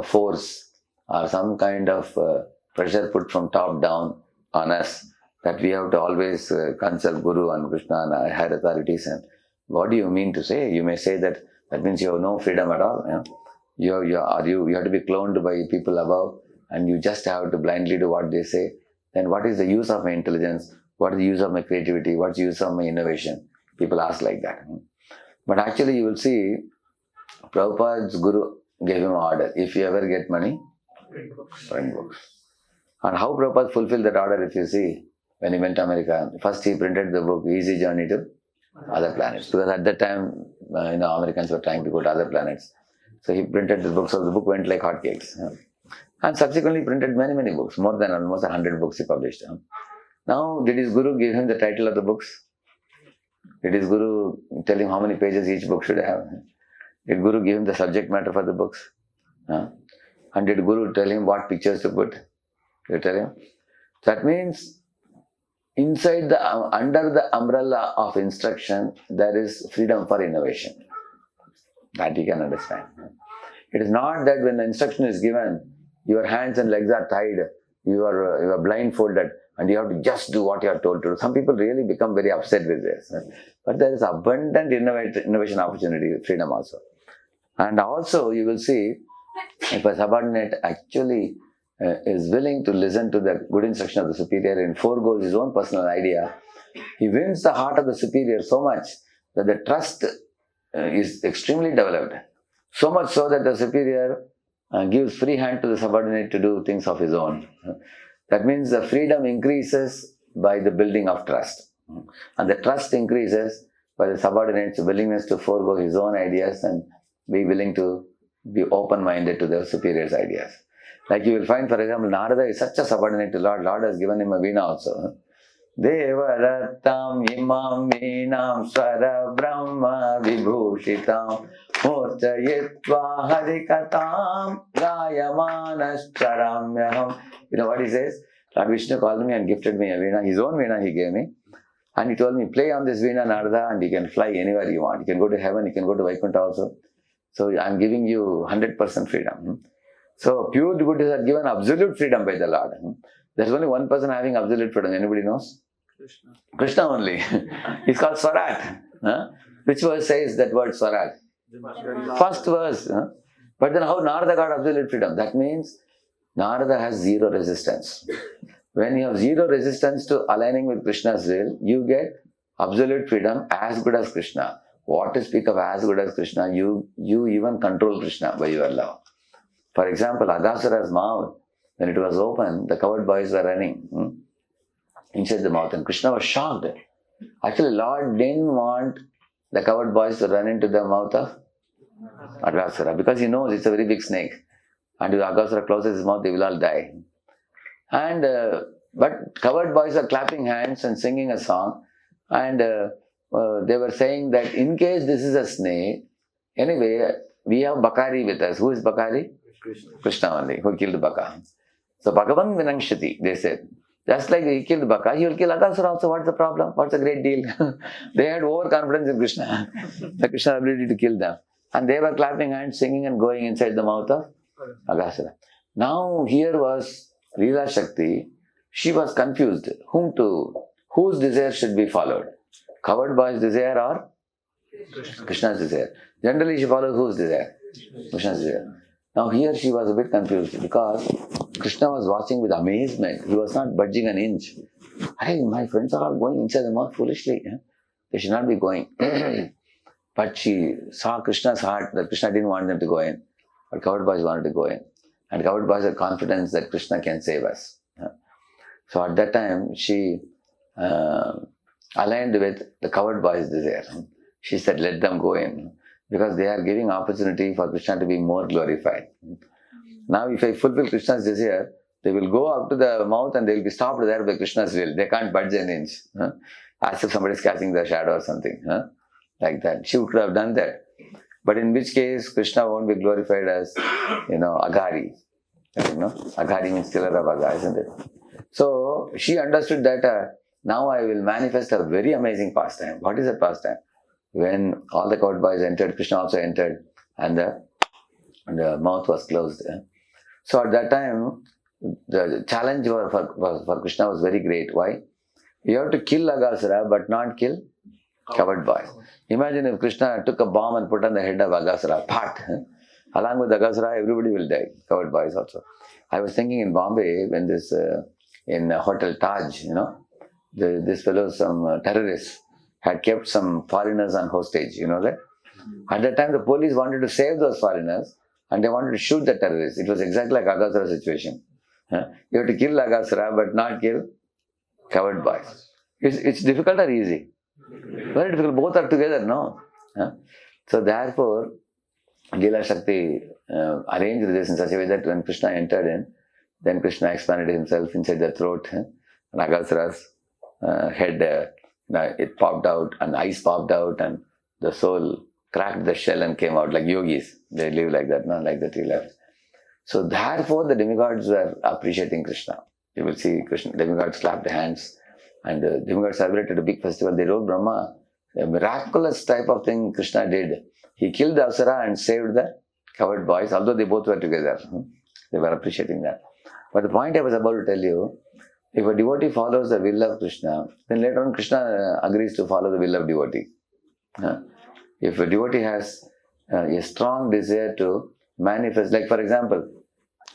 force or some kind of pressure put from top down on us, that we have to always consult Guru and Krishna and higher authorities. And what do you mean to say? You may say that means you have no freedom at all. You have to be cloned by people above, and you just have to blindly do what they say. Then what is the use of my intelligence? What is the use of my creativity? What's the use of my innovation? People ask like that. But actually you will see, Prabhupada's Guru gave him an order. If you ever get money, print books. And how Prabhupada fulfilled that order, if you see, when he went to America, first he printed the book Easy Journey to Other Planets. Because at that time, Americans were trying to go to other planets. So he printed the book, so the book went like hotcakes. And subsequently printed many, many books, more than almost 100 books he published. Now, did his Guru give him the title of the books? Did his Guru tell him how many pages each book should have? Did Guru give him the subject matter for the books? And did Guru tell him what pictures to put? Did he tell him? That means, inside under the umbrella of instruction, there is freedom for innovation. That you can understand. It is not that when the instruction is given, your hands and legs are tied, you are blindfolded, and you have to just do what you are told to do. Some people really become very upset with this. But there is abundant innovation opportunity, freedom also. And also you will see, if a subordinate actually is willing to listen to the good instruction of the superior and forgoes his own personal idea, he wins the heart of the superior so much that the trust is extremely developed. So much so that the superior gives free hand to the subordinate to do things of his own. That means the freedom increases by the building of trust. And the trust increases by the subordinate's willingness to forego his own ideas and be willing to be open-minded to the superior's ideas. Like you will find, for example, Narada is such a subordinate to Lord. Lord has given him a veena also. Devarattam imam veenam swara brahma vibhushitam murchayitva harikatam gayamanascharammyaham. You know what he says? Lord Vishnu called me and gifted me a veena. His own veena he gave me. And he told me, play on this veena, Narada, and you can fly anywhere you want. You can go to heaven, you can go to Vaikuntha also. So I'm giving you 100% freedom. So pure devotees are given absolute freedom by the Lord. There's only one person having absolute freedom. Anybody knows? Krishna only. It's called Swarat. Which verse says that word Swarat? First verse. But then how Narada got absolute freedom? That means Narada has zero resistance. When you have zero resistance to aligning with Krishna's will, you get absolute freedom as good as Krishna. What to speak of as good as Krishna? You even control Krishna by your love. For example, Aghasura's mouth, when it was open, the coward boys were running inside the mouth, and Krishna was shocked. Actually, Lord didn't want the coward boys to run into the mouth of Aghasura because he knows it's a very big snake. And if Aghasura closes his mouth, they will all die. And but coward boys are clapping hands and singing a song, and they were saying that in case this is a snake, anyway, we have Bakari with us. Who is Bakari? Krishna only, who killed Baka. So Bhagavan Vinangshati, they said. Just like he killed Baka, he will kill Aghasura also. What's the problem? What's the great deal? They had overconfidence in Krishna, the Krishna ability to kill them. And they were clapping hands, singing and going inside the mouth of Aghasura. Now here was Leela Shakti. She was confused. Whose desire should be followed? Coward boy's desire or Krishna's desire? Generally she follows whose desire? Krishna's desire. Now here she was a bit confused because Krishna was watching with amazement. He was not budging an inch. Hey, my friends are all going inside the mouth foolishly. They should not be going. But she saw Krishna's heart that Krishna didn't want them to go in. But coward boys wanted to go in. And coward boys had confidence that Krishna can save us. So at that time, she aligned with the coward boys' desire. She said, let them go in. Because they are giving opportunity for Krishna to be more glorified. Now if I fulfill Krishna's desire, they will go up to the mouth and they will be stopped there by Krishna's will. They can't budge an inch. As if somebody is catching their shadow or something. Like that. She could have done that. But in which case, Krishna won't be glorified as, Aghari. Aghari means killer of Agha, isn't it? So, she understood that now I will manifest a very amazing pastime. What is that pastime? When all the coward boys entered, Krishna also entered, and the mouth was closed. So at that time, the challenge for Krishna was very great. Why? You have to kill Aghasura, but not kill coward boys. Imagine if Krishna took a bomb and put on the head of Aghasura, pat. Along with Aghasura, everybody will die, coward boys also. I was thinking in Bombay, when this, in Hotel Taj, this fellow, some terrorists, had kept some foreigners on hostage, you know that? At that time, the police wanted to save those foreigners and they wanted to shoot the terrorists. It was exactly like Aghasura's situation. You have to kill Aghasura but not kill coward boys. It's difficult or easy? Very difficult. Both are together, no? So therefore, Leela Shakti arranged this in such a way that when Krishna entered in, then Krishna expanded himself inside the throat, and Aghasura's head, it popped out, and eyes popped out, and the soul cracked the shell and came out like yogis. They live like that, not like the 3 lives. So therefore, the demigods were appreciating Krishna. You will see demigods clapped their hands, and the demigods celebrated a big festival. They wrote Brahma, a miraculous type of thing Krishna did. He killed the Asura and saved the coward boys, although they both were together. They were appreciating that. But the point I was about to tell you, if a devotee follows the will of Krishna, then later on Krishna agrees to follow the will of devotee. If a devotee has a strong desire to manifest, like for example,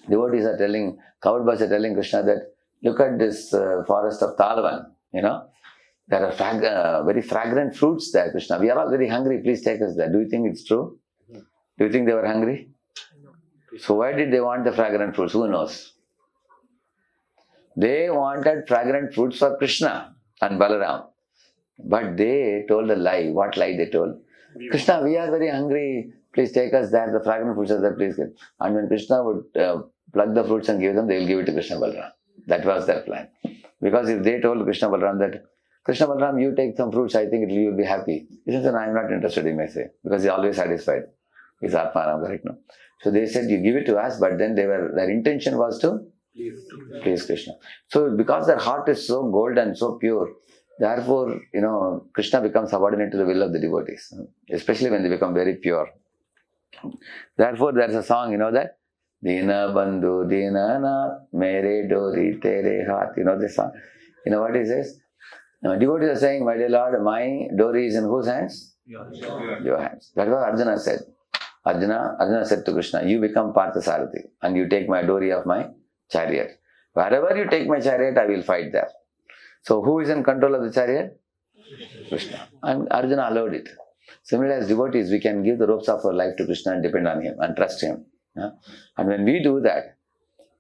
devotees are telling, coward boys are telling Krishna that, look at this forest of Talvan, there are very fragrant fruits there, Krishna. We are all very hungry, please take us there. Do you think it's true? Do you think they were hungry? So why did they want the fragrant fruits? Who knows? They wanted fragrant fruits for Krishna and Balaram. But they told a lie. What lie they told? Krishna, we are very hungry. Please take us there. The fragrant fruits are there. Please get. And when Krishna would pluck the fruits and give them, they will give it to Krishna Balaram. That was their plan. Because if they told Krishna Balaram that, Krishna Balaram, you take some fruits, I think you will be happy. He said, I am not interested, he may say. Because he is always satisfied. He's Atmanam, correct? No? So they said, you give it to us, but then their intention was to please Krishna. So because their heart is so gold and so pure, therefore, Krishna becomes subordinate to the will of the devotees, especially when they become very pure. Therefore, there's a song, that? Dina Bandhu Dina Nath Mere Dori Tere Haath. You know this song? You know what he says? Devotees are saying, my dear Lord, my dori is in whose hands? Your hands. That's what Arjuna said. Arjuna said to Krishna, you become Parthasarathi and you take my dori of my chariot. Wherever you take my chariot, I will fight there. So who is in control of the chariot? Krishna. And Arjuna allowed it. Similarly, as devotees, we can give the ropes of our life to Krishna and depend on him and trust him. And when we do that,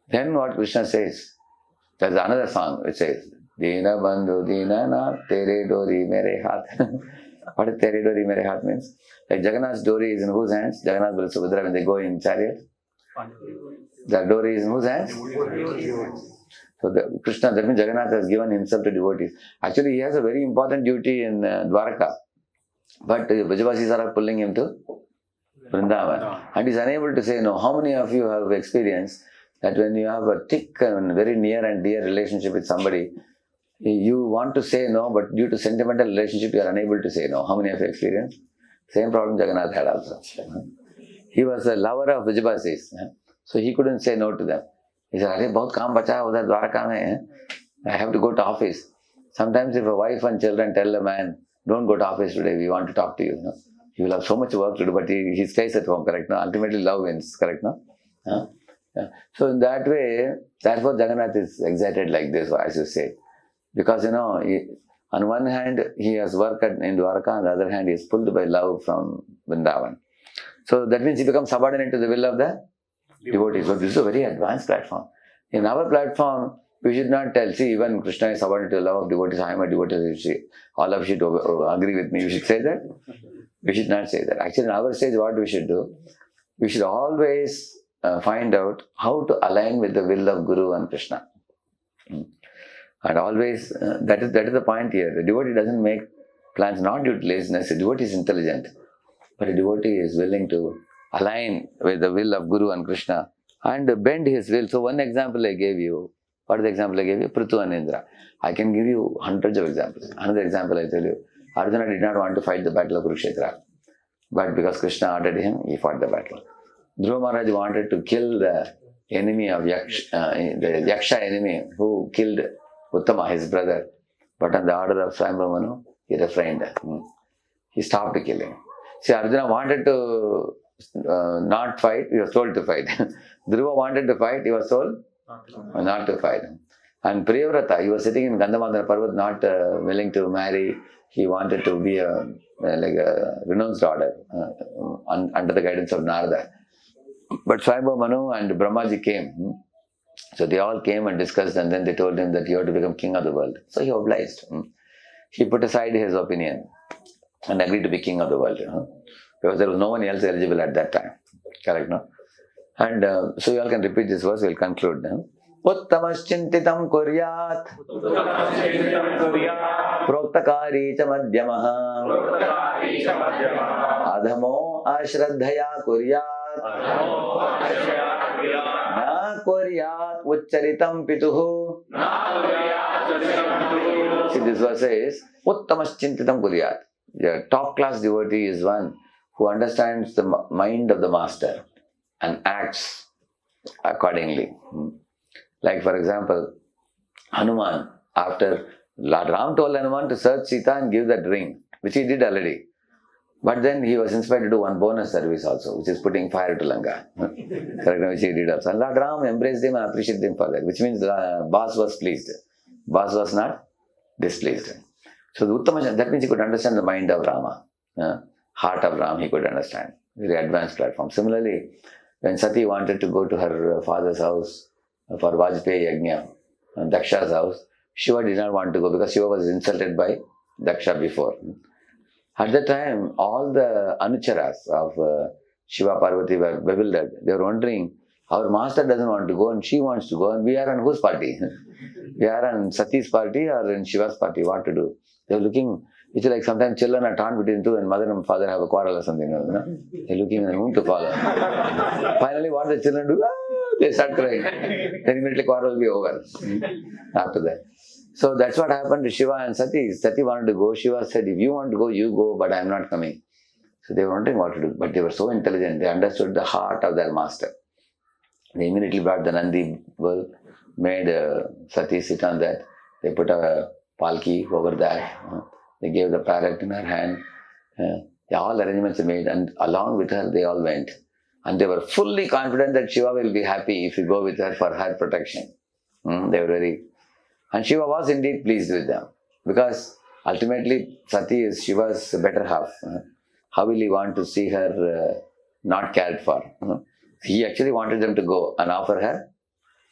then what Krishna says, there's another song which says, Dina Bandhu Dina Nath Tere Dori Mere Haath. What does Tere Dori Mere Haath means? Like Jagannath's dory is in whose hands? Jagannath and Subhadra when they go in chariot. The dory is in whose hands? So Krishna, that means Jagannath has given himself to devotees. Actually, he has a very important duty in Dwaraka. But Vrajavasis are pulling him to Vrindavan. And he is unable to say no. How many of you have experienced that when you have a thick and very near and dear relationship with somebody, you want to say no, but due to sentimental relationship, you are unable to say no. How many of you experienced? Same problem Jagannath had also. He was a lover of Vrajavasis. So he couldn't say no to them. He said, "Arey, bahut kaam bacha hai udhar Dwaraka mein. I have to go to office." Sometimes if a wife and children tell a man, "Don't go to office today, we want to talk to you." He will have so much work to do, but he stays at home, correct? No? Ultimately love wins, correct? No? Yeah. So in that way, that's what Jagannath is excited like this, as you say. Because on one hand, he has worked in Dwaraka, on the other hand, he is pulled by love from Vrindavan. So that means he becomes subordinate to the will of the devotees. So this is a very advanced platform. In our platform, we should not tell, see, even Krishna is subordinate to the love of devotees, I am a devotee, all of you should agree with me. We should say that? We should not say that. Actually, in our stage, what we should do? We should always find out how to align with the will of Guru and Krishna. And always, that is the point here. The devotee doesn't make plans not due to laziness. The devotee is intelligent. But a devotee is willing to align with the will of Guru and Krishna and bend his will. So one example I gave you. What is the example I gave you? Prithu and Indra. I can give you hundreds of examples. Another example I tell you. Arjuna did not want to fight the battle of Kurukshetra. But because Krishna ordered him, he fought the battle. Dhruva Maharaj wanted to kill the enemy of the Yaksha enemy who killed Uttama, his brother. But on the order of Swayambhu Manu, he refrained. He stopped killing. See, Arjuna wanted to not fight, he was told to fight. Dhruva wanted to fight, he was told not to fight. And Priyavrata, he was sitting in Gandhamadana Parvat, not willing to marry. He wanted to be a renounced order under the guidance of Narada. But Swayambhu Manu and Brahmaji came. So they all came and discussed, and then they told him that you have to become king of the world. So he obliged. He put aside his opinion and agreed to be king of the world. Because there was no one else eligible at that time. Correct, no? And so you all can repeat this verse, we'll conclude. Uttamaschintitam kuryat proktakari cha madhyamaha adhamo ashraddhaya kuryat na kuryat uchcharitam pituhu. See, this verse says Uttamaschintitam kuryat. The top class devotee is one who understands the mind of the master and acts accordingly. Like for example, Hanuman, after Lord Ram told Hanuman to search Sita and give that ring, which he did already. But then he was inspired to do one bonus service also, which is putting fire to Lanka. Correct, which he did also. And Lord Ram embraced him and appreciated him for that, which means boss was pleased. Boss was not displeased. So the Uttama, that means he could understand the mind of Rama. Heart of Ram he could understand. Very advanced platform. Similarly, when Sati wanted to go to her father's house for Vajpayee Yajna, Daksha's house, Shiva did not want to go because Shiva was insulted by Daksha before. At that time, all the Anucharas of Shiva Parvati were bewildered. They were wondering, our master doesn't want to go and she wants to go, and we are on whose party? We are on Sati's party or in Shiva's party, what to do? They were looking, it's like sometimes children are torn between two and mother and father have a quarrel or something. They're looking at whom to follow. Finally, what the children do? They start crying. Then immediately quarrel will be over after that. So that's what happened to Shiva and Sati. Sati wanted to go. Shiva said, if you want to go, you go, but I am not coming. So they were wondering what to do. But they were so intelligent. They understood the heart of their master. They immediately brought the Nandi bull, made Sati sit on that. They put a palki over that. They gave the parrot in her hand. All arrangements were made, and along with her they all went. And they were fully confident that Shiva will be happy if you go with her for her protection. They were very... And Shiva was indeed pleased with them. Because ultimately Sati is Shiva's better half. How will he want to see her not cared for? He actually wanted them to go and offer her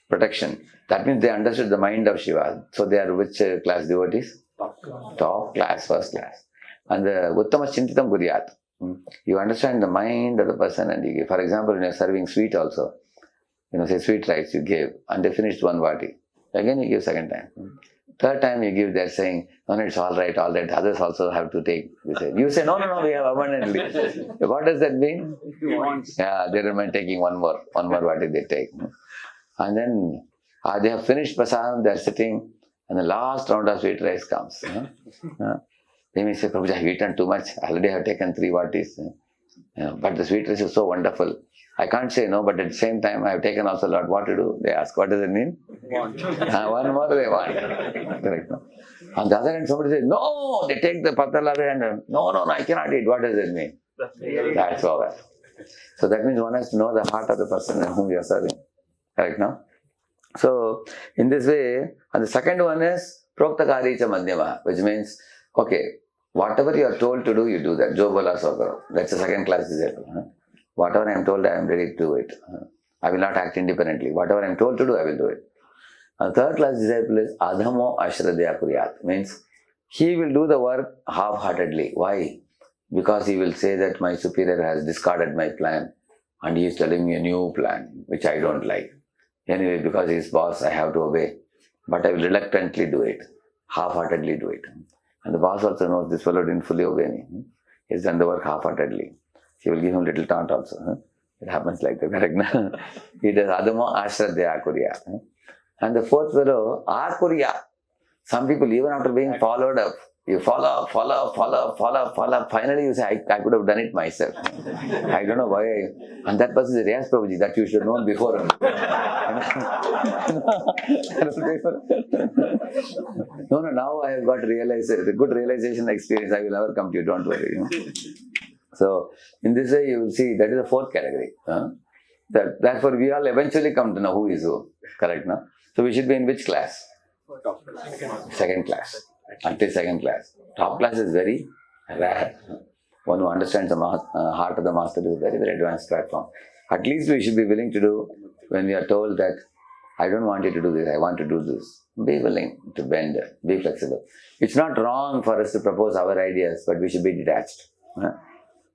protection. That means they understood the mind of Shiva. So they are which class devotees? Top class, first class. And the Uttama Chintitam Guryat. You understand the mind of the person and you give. For example, when you are serving sweet also, say sweet rice you gave and they finished one vati. Again you give second time. Third time you give, they're saying, no, it's all right, others also have to take. You say, no, we have abundantly. What does that mean? Yeah, they remain taking one more vati they take. And then they have finished prasadam, they're sitting, and the last round of sweet rice comes. They may say, Prabhuji, I have eaten too much, I already have taken 3 vatis. But the sweet rice is so wonderful. I can't say no, but at the same time, I have taken also a lot. What to do? They ask, what does it mean? Want. One more they want. Correct. No? On the other hand, somebody says, no, they take the patala and no, I cannot eat. What does it mean? That's all right. So that means one has to know the heart of the person whom you are serving. Correct, no? So, in this way, and the second one is Proktakari cha Madhyama, which means, okay, whatever you are told to do, you do that. Jo bola so karo. That's the second class disciple. Whatever I am told, I am ready to do it. I will not act independently. Whatever I am told to do, I will do it. And third class disciple is Adhamo Ashraddhya Kuryat. Means, he will do the work half-heartedly. Why? Because he will say that my superior has discarded my plan and he is telling me a new plan, which I don't like. Anyway, because he is boss, I have to obey. But I will reluctantly do it. Half-heartedly do it. And the boss also knows this fellow didn't fully obey me. He has done the work half-heartedly. He will give him little taunt also. It happens like that, correct? He does Adamo Ashraddhya Kurya. And the fourth fellow, Akurya. Some people, even after being followed up, you follow up. Finally, you say, I could have done it myself. I don't know why. And that person says, yes, Prabhuji, that you should have known before. No, now I have got a good realization experience. I will never come to you, don't worry. So, in this way, you will see that is the fourth category. Therefore, we all eventually come to know who is who. Correct, no? So, we should be in which class? Second class. Until second class. Top class is very rare. One who understands the heart of the master is a very, very advanced platform. At least we should be willing to do when we are told that I don't want you to do this, I want to do this. Be willing to bend, be flexible. It's not wrong for us to propose our ideas, but we should be detached.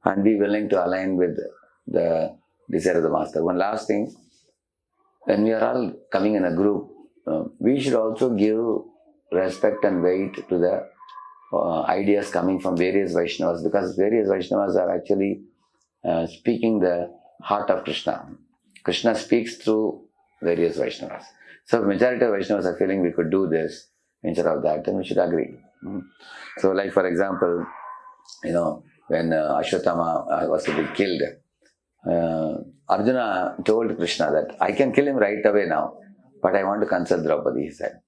And be willing to align with the desire of the master. One last thing, when we are all coming in a group, we should also give respect and weight to the ideas coming from various Vaishnavas, because various Vaishnavas are actually speaking the heart of Krishna. Krishna speaks through various Vaishnavas. So if majority of Vaishnavas are feeling we could do this instead of that, then we should agree. So like for example, when Ashwatthama was to be killed, Arjuna told Krishna that I can kill him right away now, but I want to consult Draupadi, he said.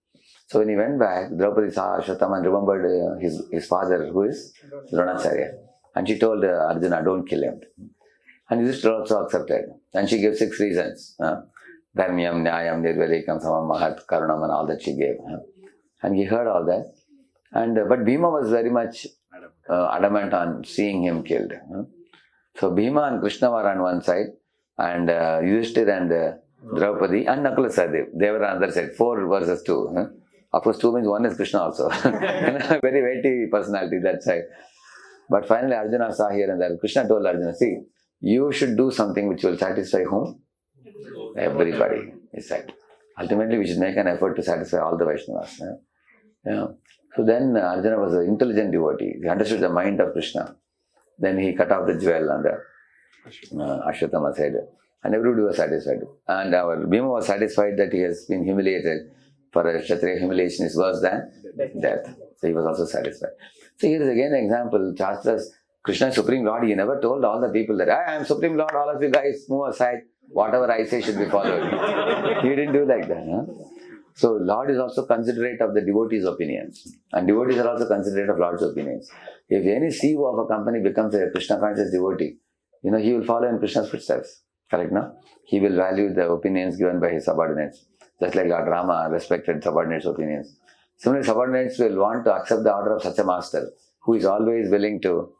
So when he went back, Draupadi saw Ashwatthama and remembered his father, who is Dronacharya. And she told Arjuna, don't kill him. And Yudhishthira also accepted. And she gave 6 reasons. Dharmyam, Nyayam, Nirvedikam, Samam, Mahat, Karunam, and all that she gave. And he heard all that. But Bhima was very much adamant on seeing him killed. So Bhima and Krishna were on one side, and Yudhishthira and Draupadi and Nakula Sahadev, they were on the other side, 4 versus 2. Of course, 2 means 1 is Krishna also. Very weighty personality that side. But finally, Arjuna saw here and there. Krishna told Arjuna, see, you should do something which will satisfy whom? Everybody, he said. Ultimately, we should make an effort to satisfy all the Vaishnavas. So then Arjuna was an intelligent devotee. He understood the mind of Krishna. Then he cut off the jewel on the Ashwatthama's head. And everybody was satisfied. And our Bhima was satisfied that he has been humiliated. For a Kshatriya, humiliation is worse than death. So he was also satisfied. So here is again an example. Shastras, Krishna is Supreme Lord. He never told all the people that I am Supreme Lord, all of you guys move aside. Whatever I say should be followed. He didn't do like that. So Lord is also considerate of the devotees' opinions. And devotees are also considerate of Lord's opinions. If any CEO of a company becomes a Krishna conscious devotee, he will follow in Krishna's footsteps. Correct, no? He will value the opinions given by his subordinates. Just like Lord Rama respected subordinates' opinions. Similarly, subordinates will want to accept the order of such a master who is always willing to,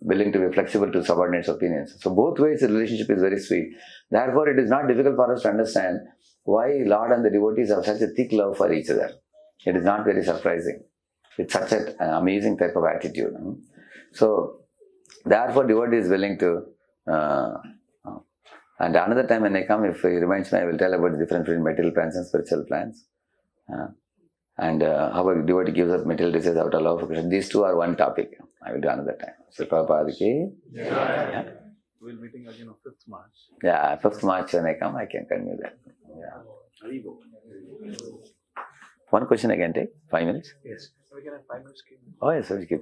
willing to be flexible to subordinates' opinions. So both ways the relationship is very sweet. Therefore, it is not difficult for us to understand why Lord and the devotees have such a thick love for each other. It is not very surprising. It's such an amazing type of attitude. So, therefore, devotee is willing to. And another time when I come, if he reminds me, I will tell about the difference between material plans and spiritual plans. And how a devotee gives up material desires out of love for Krishna. These two are one topic. I will do another time. So, Prabhupada ki. Yeah. We'll meeting again on 5th March. Yeah, 5th March when I come, I can continue that. Yeah. One question I can take? 5 minutes? Yes. We can have 5 minutes. Oh, yes, we can.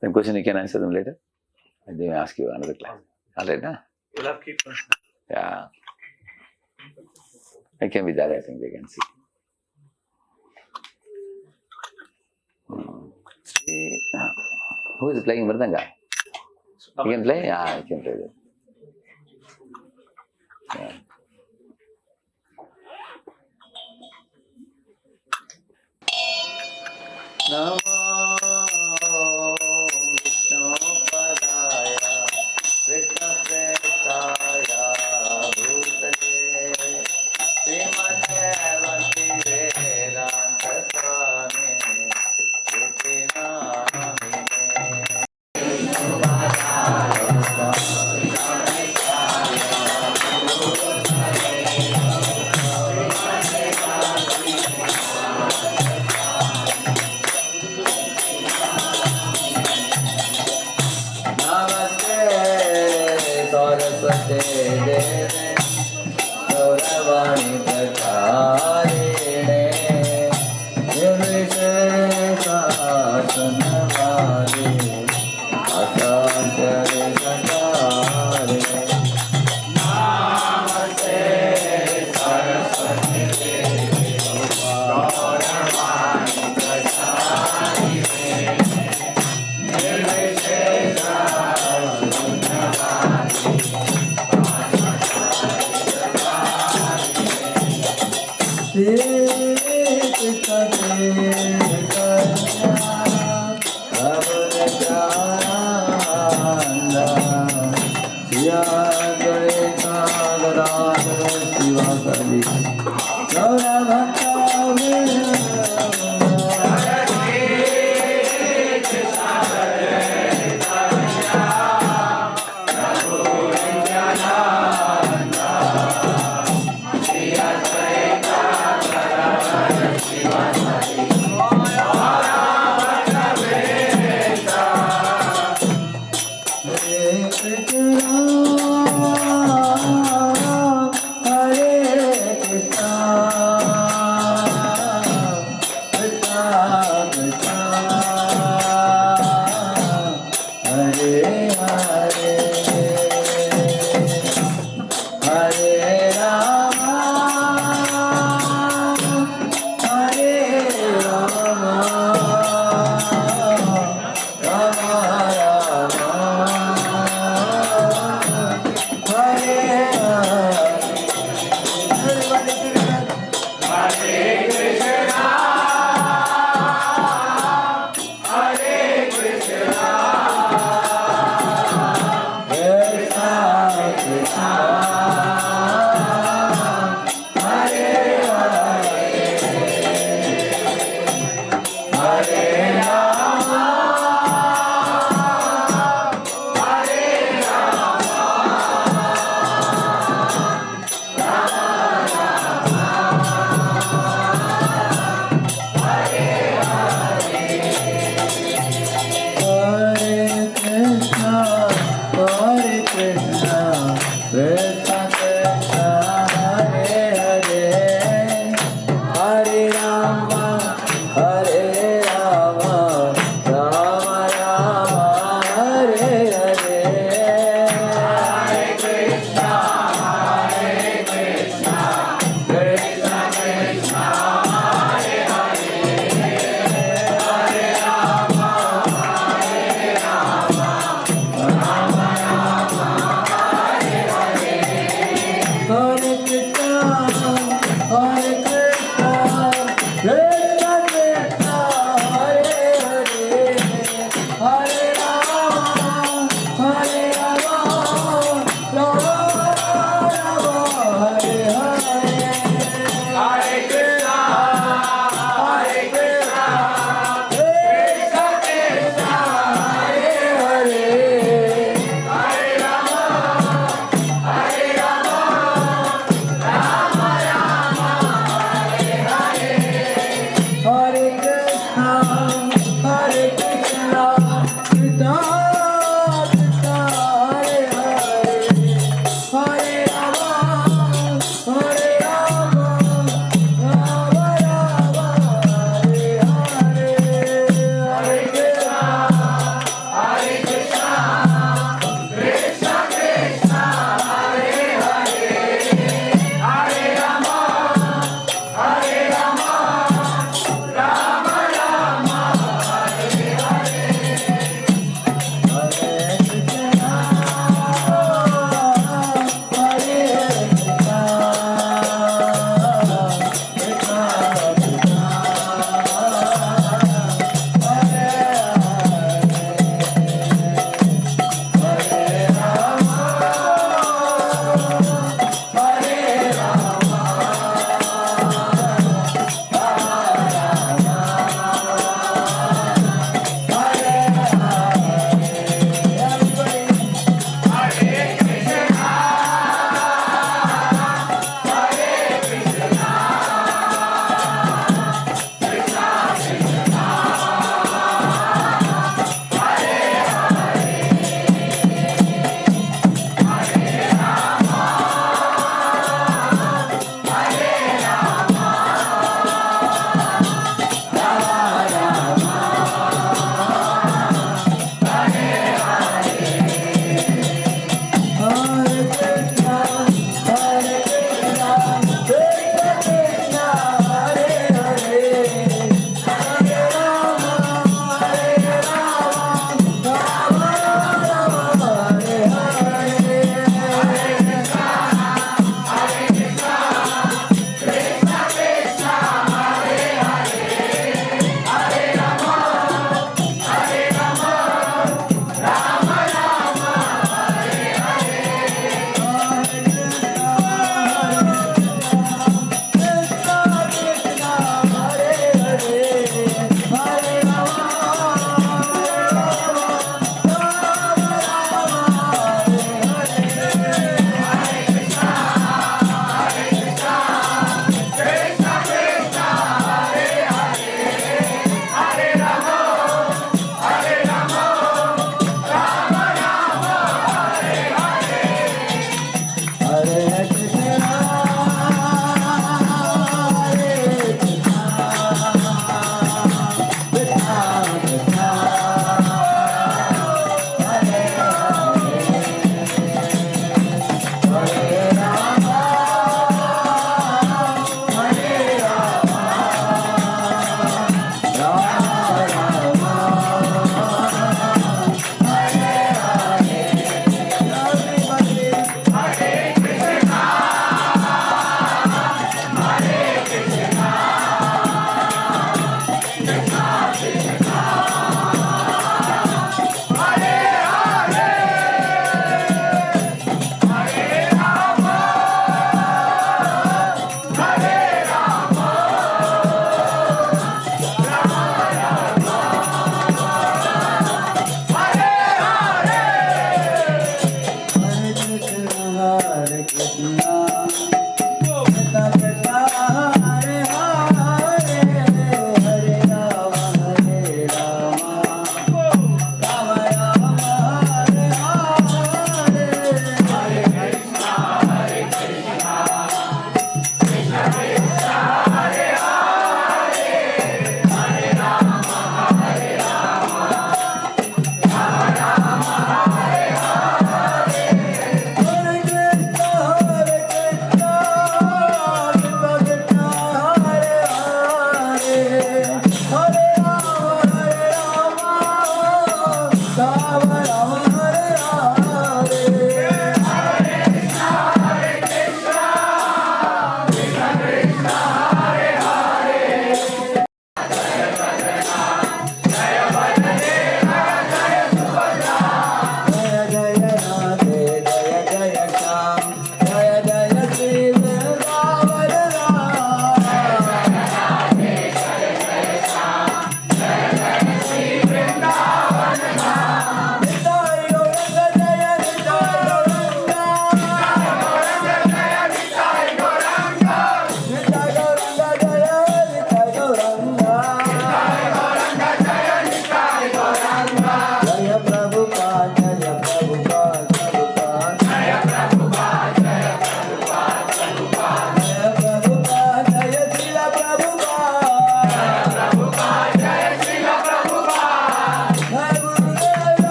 Then question you can answer them later. And then I ask you another class. All right, na? We'll have keep. Yeah. I can be there, I think they can see. See, who is playing Mridanga? You can play? Yeah, I can play that. Yeah. Namo Vishnu Padaya Krishna Prestaya Bhutale Srimate Bhakti Vedanta Swami Iti Namine.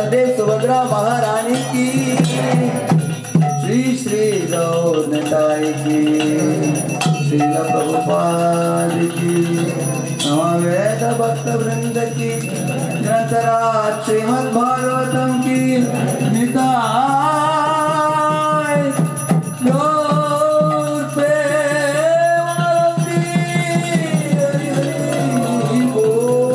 Baldev Subhadra महारानी की, श्री श्री गौर निताय की, श्रील प्रभुपाद की, नमः वेद भक्त वृंद की, निरंतरा श्रीमद् भागवतम की निताय गौर प्रेमानंदी। हरि हरि बोल।